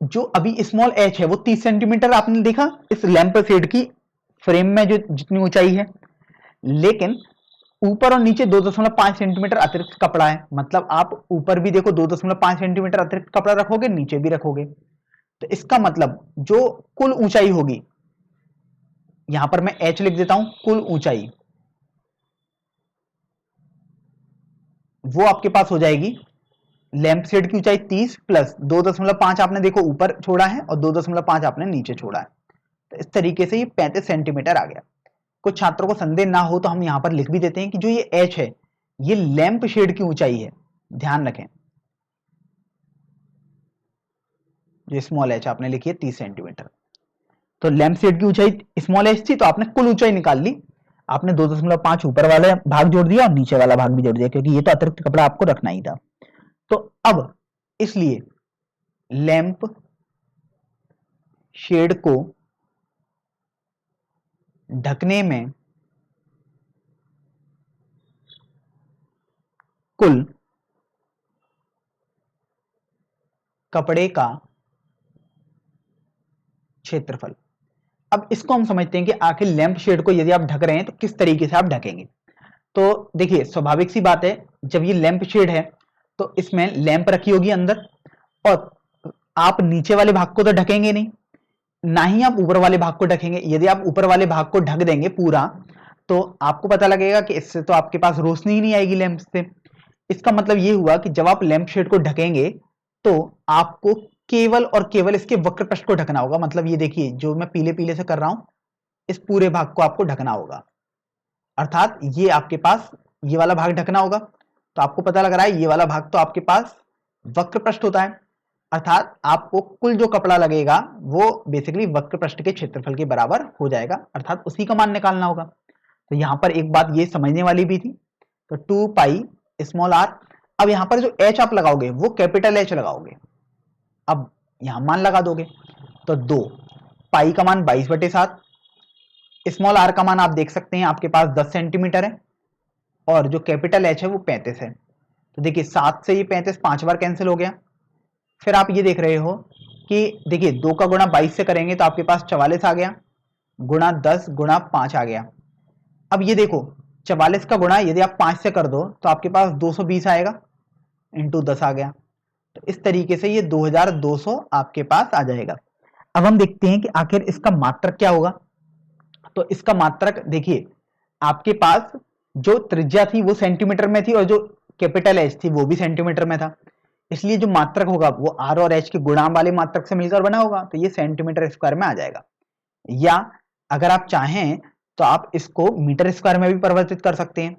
जो अभी स्मॉल h है वो 30 सेंटीमीटर आपने देखा इस लैंप शेड की फ्रेम में जो जितनी ऊंचाई है, लेकिन ऊपर और नीचे 2.5 सेंटीमीटर अतिरिक्त कपड़ा है। मतलब आप ऊपर भी देखो 2.5 सेंटीमीटर अतिरिक्त कपड़ा रखोगे, नीचे भी रखोगे। तो इसका मतलब जो कुल ऊंचाई होगी, यहां पर मैं h लिख देता हूं, कुल ऊंचाई वो आपके पास हो जाएगी लैंप शेड की ऊंचाई 30 प्लस 2.5 आपने देखो ऊपर छोड़ा है और 2.5 आपने नीचे छोड़ा है। तो इस तरीके से ये 35 सेंटीमीटर आ गया। कुछ छात्रों को संदेह ना हो तो हम यहां पर लिख भी देते हैं कि जो ये h है ये लैंप शेड की ऊंचाई है। ध्यान रखें जो स्मॉल h आपने लिखी है 30 सेंटीमीटर। तो लैंप शेड की ऊंचाई स्मॉल h थी तो आपने कुल ऊंचाई निकाल ली। आपने 2.5 ऊपर वाला भाग जोड़ दिया और नीचे वाला भाग भी जोड़ दिया क्योंकि ये तो अतिरिक्त कपड़ा आपको रखना ही था। तो अब इसलिए लैंप शेड को ढकने में कुल कपड़े का क्षेत्रफल। अब इसको हम समझते हैं कि आखिर लैंप शेड को यदि आप ढक रहे हैं तो किस तरीके से आप ढकेंगे। तो देखिए स्वाभाविक सी बात है, जब ये लैंप शेड है तो इसमें लैंप रखी होगी अंदर, और आप नीचे वाले भाग को तो ढकेंगे नहीं, ना ही आप ऊपर वाले भाग को ढकेंगे। यदि आप ऊपर वाले भाग को ढक देंगे पूरा तो आपको पता लगेगा कि इससे तो आपके पास रोशनी ही नहीं आएगी लैंप से। इसका मतलब ये हुआ कि जब आप लैंप शेड को ढकेंगे तो आपको केवल और केवल इसके वक्र पृष्ठ को ढकना होगा। मतलब ये देखिए जो मैं पीले पीले से कर रहा हूं, इस पूरे भाग को आपको ढकना होगा, अर्थात ये आपके पास ये वाला भाग ढकना होगा। तो आपको पता लग रहा है ये वाला भाग तो आपके पास वक्र पृष्ठ होता है, अर्थात आपको कुल जो कपड़ा लगेगा वो बेसिकली वक्र पृष्ठ के क्षेत्रफल के बराबर हो जाएगा, अर्थात उसी का मान निकालना होगा। तो यहां पर एक बात ये समझने वाली भी थी, तो 2 पाई स्मॉल आर। अब यहां पर जो एच आप लगाओगे वो कैपिटल एच लगाओगे। अब यहां मान लगा दोगे तो 2 पाई का मान 22/7, स्मॉल आर का मान आप देख सकते हैं आपके पास 10 सेंटीमीटर है, और जो कैपिटल एच है वो 35 है। तो देखिए 7 से ये 35 5 बार कैंसिल हो गया। फिर आप ये देख रहे हो कि देखिए 2 का गुणा 22 से करेंगे तो आपके पास 44 आ गया, गुणा 10 गुणा 5 आ गया। अब ये देखो 44 का गुणा यदि आप 5 से कर दो तो आपके पास 220 आएगा, इंटू 10 आ गया। तो इस तरीके से ये 2200 आपके पास आ जाएगा। अब हम देखते हैं कि आखिर इसका मात्रक क्या होगा। तो इसका मात्रक देखिए आपके पास जो त्रिज्या थी वो सेंटीमीटर में थी और जो कैपिटल एच थी वो भी सेंटीमीटर में था, इसलिए जो मात्रक होगा वो आर और एच के गुणा वाले मात्रक से मिलकर बना होगा, तो ये सेंटीमीटर स्क्वायर में आ जाएगा। या अगर आप चाहें तो आप इसको मीटर स्क्वायर में भी परिवर्तित कर सकते हैं।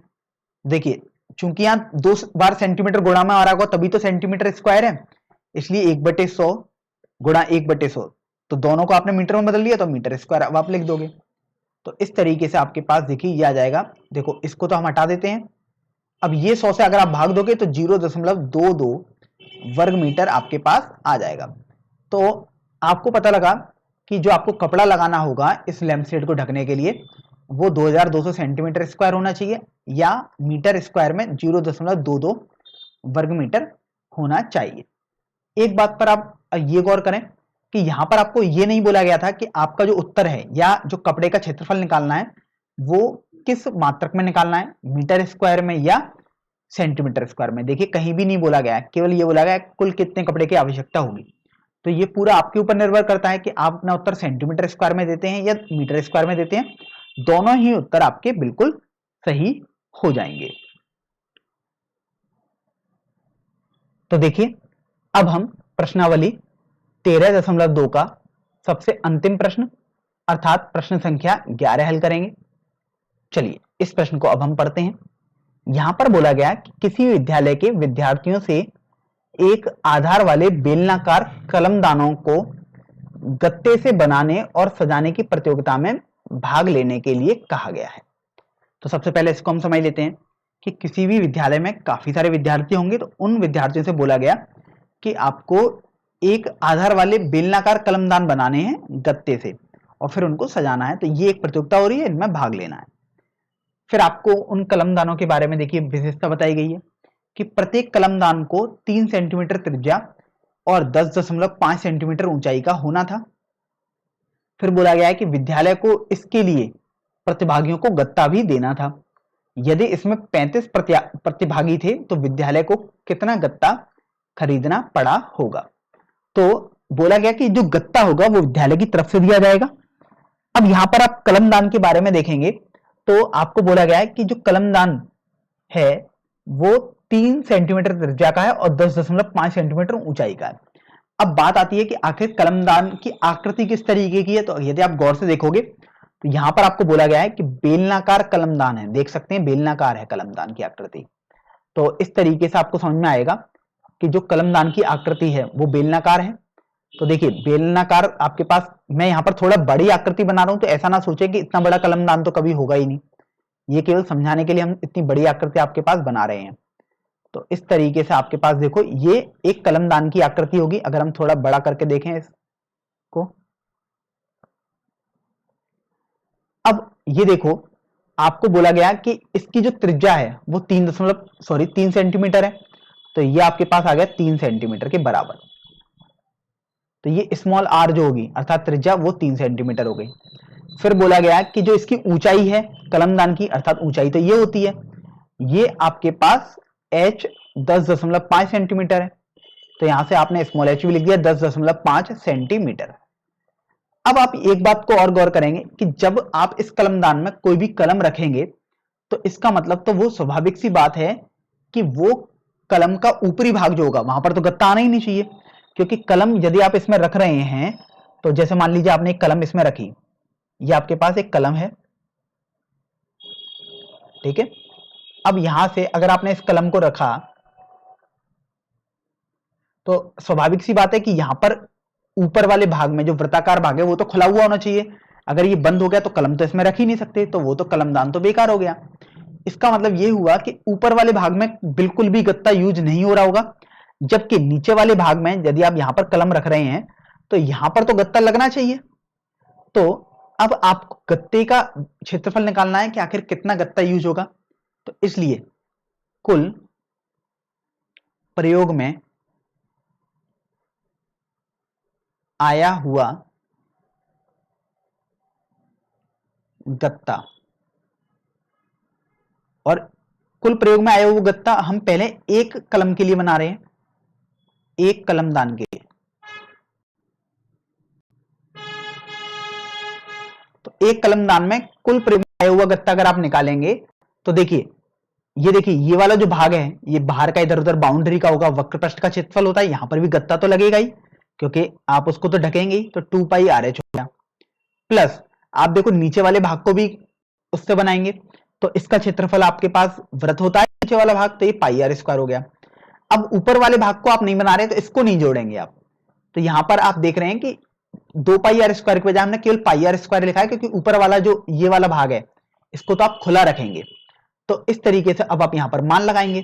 देखिए चूंकि यहां 2 बार सेंटीमीटर गुणा में आ रहा होगा तभी तो सेंटीमीटर स्क्वायर है, इसलिए 1/100 गुणा 1/100, तो दोनों को आपने मीटर में बदल लिया तो मीटर स्क्वायर अब आप लिख दोगे। तो इस तरीके से आपके पास देखिए ये आ जाएगा। देखो इसको तो हम हटा देते हैं। अब ये 100 से अगर आप भाग दोगे तो 0.22 वर्ग मीटर आपके पास आ जाएगा। तो आपको पता लगा कि जो आपको कपड़ा लगाना होगा इस लैंप शेड को ढकने के लिए वो 2200 सेंटीमीटर स्क्वायर होना चाहिए, या मीटर स्क्वायर में 0.22 वर्ग मीटर होना चाहिए। एक बात पर आप ये गौर करें कि यहां पर आपको ये नहीं बोला गया था कि आपका जो उत्तर है या जो कपड़े का क्षेत्रफल निकालना है वो किस मात्रक में निकालना है, मीटर स्क्वायर में या सेंटीमीटर स्क्वायर में। देखिए कहीं भी नहीं बोला गया है, केवल ये बोला गया है कुल कितने कपड़े की आवश्यकता होगी। तो ये पूरा आपके ऊपर निर्भर करता है कि आप अपना उत्तर सेंटीमीटर स्क्वायर में देते हैं या मीटर स्क्वायर में देते हैं, दोनों ही उत्तर आपके बिल्कुल सही हो जाएंगे। तो देखिए अब हम प्रश्नावली 13.2 का सबसे अंतिम प्रश्न अर्थात प्रश्न संख्या 11 हल करेंगे। चलिए इस प्रश्न को अब हम पढ़ते हैं। यहां पर बोला गया कि किसी विद्यालय के विद्यार्थियों से एक आधार वाले बेलनाकार कलमदानों को गत्ते से बनाने और सजाने की प्रतियोगिता में भाग लेने के लिए कहा गया है। तो सबसे पहले इसको हम समझ लेते हैं कि किसी भी विद्यालय में काफी सारे विद्यार्थी होंगे, तो उन विद्यार्थियों से बोला गया कि आपको एक आधार वाले बेलनाकार कलमदान बनाने हैं गत्ते से और फिर उनको सजाना है। तो ये एक प्रतियोगिता हो रही है, इनमें भाग लेना है। फिर आपको उन कलमदानों के बारे में देखिए विशेषता बताई गई है कि प्रत्येक कलमदान को 3 सेंटीमीटर त्रिज्या और 10.5 सेंटीमीटर ऊंचाई का होना था। फिर बोला गया है कि विद्यालय को इसके लिए प्रतिभागियों को गत्ता भी देना था। यदि इसमें 35 प्रतिभागी थे तो विद्यालय को कितना गत्ता खरीदना पड़ा होगा। तो बोला गया कि जो गत्ता होगा वो विद्यालय की तरफ से दिया जाएगा। अब यहां पर आप कलमदान के बारे में देखेंगे तो आपको बोला गया है कि जो कलमदान है वो 3 सेंटीमीटर त्रिज्या का है और 10.5 सेंटीमीटर ऊंचाई का है। अब बात आती है कि आखिर कलमदान की आकृति किस तरीके की है। तो यदि आप गौर से देखोगे तो यहां पर आपको बोला गया है कि बेलनाकार कलमदान है, देख सकते हैं बेलनाकार है कलमदान की आकृति। तो इस तरीके से आपको समझ में आएगा कि जो कलमदान की आकृति है वो बेलनाकार है। तो देखिए बेलनाकार आपके पास, मैं यहां पर थोड़ा बड़ी आकृति बना रहा हूं तो ऐसा ना सोचे कि इतना बड़ा कलमदान तो कभी होगा ही नहीं, ये केवल समझाने के लिए हम इतनी बड़ी आकृति आपके पास बना रहे हैं। तो इस तरीके से आपके पास देखो ये एक कलमदान की आकृति होगी। अगर हम थोड़ा बड़ा करके देखें इसको, अब ये देखो आपको बोला गया कि इसकी जो त्रिज्या है वो 3 सेंटीमीटर है, तो ये आपके पास आ गया 3 सेंटीमीटर के बराबर। तो ये स्मॉल आर जो होगी अर्थात त्रिज्या वो 3 सेंटीमीटर हो गई। फिर बोला गया कि जो इसकी ऊंचाई है कलमदान की, अर्थात ऊंचाई तो ये होती है, ये आपके पास h 10.5 सेंटीमीटर है, तो यहां से आपने स्मॉल h भी लिख दिया 10.5 सेंटीमीटर। अब आप एक बात को और गौर करेंगे कि जब आप इस कलमदान में कोई भी कलम रखेंगे तो इसका मतलब तो वो स्वाभाविक सी बात है कि वो कलम का ऊपरी भाग जो होगा वहां पर तो गत्ता आना ही नहीं चाहिए, क्योंकि कलम यदि आप इसमें रख रहे हैं तो जैसे मान लीजिए आपने एक कलम इसमें रखी, ये आपके पास एक कलम है, ठीक है। अब यहां से अगर आपने इस कलम को रखा तो स्वाभाविक सी बात है कि यहां पर ऊपर वाले भाग में जो वृत्ताकार भाग है वो तो खुला हुआ होना चाहिए। अगर ये बंद हो गया तो कलम तो इसमें रख ही नहीं सकते, तो वो तो कलमदान तो बेकार हो गया। इसका मतलब ये हुआ कि ऊपर वाले भाग में बिल्कुल भी गत्ता यूज नहीं हो रहा होगा, जबकि नीचे वाले भाग में यदि आप यहां पर कलम रख रहे हैं तो यहां पर तो गत्ता लगना चाहिए। तो अब आपको गत्ते का क्षेत्रफल निकालना है कि आखिर कितना गत्ता यूज होगा, तो इसलिए कुल प्रयोग में आया हुआ गत्ता, और कुल प्रयोग में आया हुआ गत्ता हम पहले एक कलम के लिए बना रहे हैं, एक कलमदान के लिए। तो एक कलमदान में कुल प्रयोग में आया हुआ गत्ता अगर आप निकालेंगे तो देखिए ये वाला जो भाग है ये बाहर का इधर उधर बाउंड्री का होगा, वक्र पृष्ठ का क्षेत्रफल होता है, यहां पर भी गत्ता तो लगेगा ही क्योंकि आप उसको तो ढकेंगे ही, तो 2 पाई आर एच हो गया। प्लस आप देखो नीचे वाले भाग को भी उससे बनाएंगे तो इसका क्षेत्रफल आपके पास वृत्त होता है नीचे वाला भाग, तो ये पाई आर स्क्वायर हो गया। अब ऊपर वाले भाग को आप नहीं बना रहे तो इसको नहीं जोड़ेंगे आप, तो यहां पर आप देख रहे हैं कि 2 पाई आर स्क्वायर के बजाय हमने केवल पाई आर स्क्वायर लिखा है, क्योंकि ऊपर वाला जो ये वाला भाग है इसको तो आप खुला रखेंगे। तो इस तरीके से अब आप यहां पर मान लगाएंगे,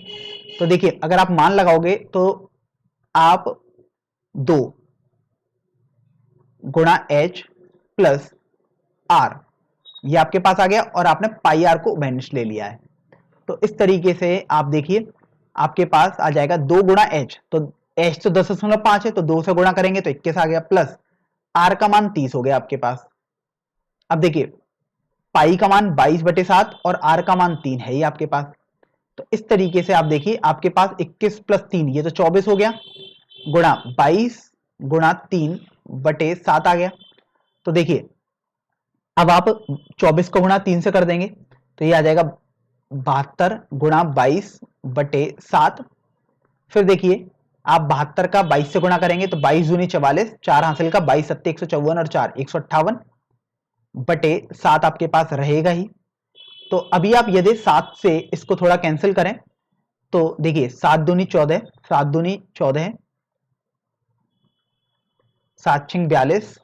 तो देखिए अगर आप मान लगाओगे तो आप 2 गुणा h प्लस r ये आपके पास आ गया, और आपने पाई आर को वैनिश ले लिया है। तो इस तरीके से आप देखिए आपके पास आ जाएगा 2 गुणा h, तो h तो 10.5 है तो 2 से गुणा करेंगे तो 21 आ गया, प्लस r का मान 30 हो गया आपके पास। अब देखिए पाई का मान 22/7 और r का मान 3 है ही आपके पास, तो इस तरीके से आप देखिए आपके पास 21 प्लस 3 ये तो 24 हो गया, गुणा 22 गुणा 3/7 आ गया। तो देखिए अब आप 24 को गुणा 3 से कर देंगे तो ये आ जाएगा 72 गुणा 22/7। फिर देखिए आप 72 का 22 से गुणा करेंगे तो 22 दूनी 44, 4 हासिल का 22 सत्ते 154 और 4 158/7 आपके पास रहेगा ही। तो अभी आप यदि 7 से इसको थोड़ा कैंसिल करें तो देखिए 7 दूनी 14, 7 दूनी 14, 7 छिंग 42,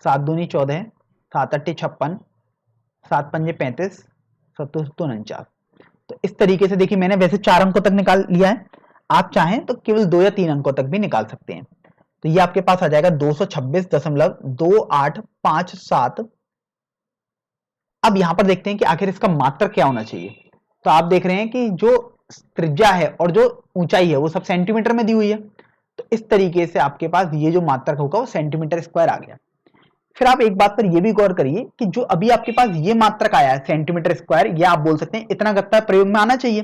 7 दूनी 14, 7 अट्ठी 56, 7 पंजे 35, 7 49। तो इस तरीके से देखिए मैंने वैसे 4 अंकों तक निकाल लिया है, आप चाहें तो केवल 2 या 3 अंकों तक भी निकाल सकते हैं। तो ये आपके पास आ जाएगा 226.2857। अब यहां पर देखते हैं कि आखिर इसका मात्रक क्या होना चाहिए। तो आप देख रहे हैं कि जो त्रिज्या है और जो ऊंचाई है वो सब सेंटीमीटर में दी हुई है, तो इस तरीके से आपके पास ये जो मात्रक होगा वो सेंटीमीटर स्क्वायर आ गया। फिर आप एक बात पर यह भी गौर करिए कि जो अभी आपके पास ये मात्रक आया है सेंटीमीटर स्क्वायर, या आप बोल सकते हैं इतना गत्ता प्रयोग में आना चाहिए,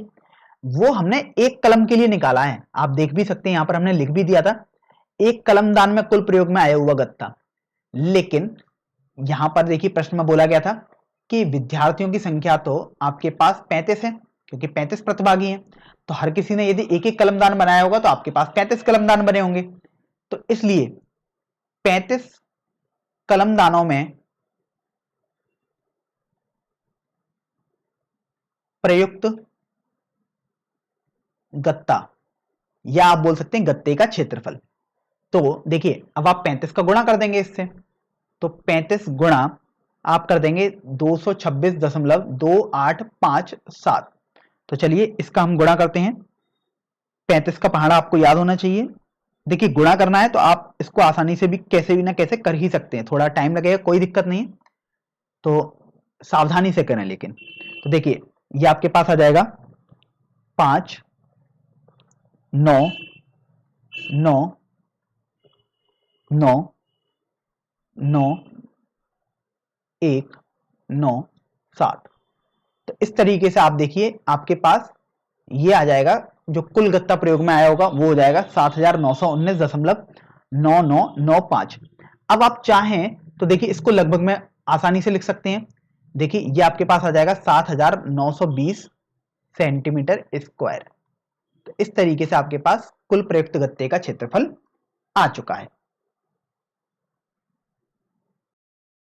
वो हमने एक कलम के लिए निकाला है। आप देख भी सकते हैं यहां पर हमने लिख भी दिया था एक कलमदान में कुल प्रयोग में आया हुआ गत्ता। लेकिन यहां पर देखिए प्रश्न में बोला गया था कि विद्यार्थियों की संख्या तो आपके पास 35 है, क्योंकि 35 प्रतिभागी हैं, तो हर किसी ने यदि एक एक कलमदान बनाया होगा तो आपके पास 35 कलमदान बने होंगे। तो इसलिए 35 कलमदानों में प्रयुक्त गत्ता, या आप बोल सकते हैं गत्ते का क्षेत्रफल। तो देखिए अब आप 35 का गुणा कर देंगे इससे, तो 35 गुणा आप कर देंगे 226.2857। तो चलिए इसका हम गुणा करते हैं, 35 का पहाड़ा आपको याद होना चाहिए। देखिए गुणा करना है तो आप इसको आसानी से भी कैसे भी ना कैसे कर ही सकते हैं, थोड़ा टाइम लगेगा, कोई दिक्कत नहीं है, तो सावधानी से करें। लेकिन तो देखिए ये आपके पास आ जाएगा 5 9 9 9 9 1 9 7। तो इस तरीके से आप देखिए आपके पास ये आ जाएगा, जो कुल गत्ता प्रयोग में आया होगा वो हो जाएगा 7919.9995। अब आप चाहें तो देखिए इसको लगभग में आसानी से लिख सकते हैं। देखिए ये आपके पास आ जाएगा 7920 सेंटीमीटर स्क्वायर। तो इस तरीके से आपके पास कुल प्रयुक्त गत्ते का क्षेत्रफल आ चुका है।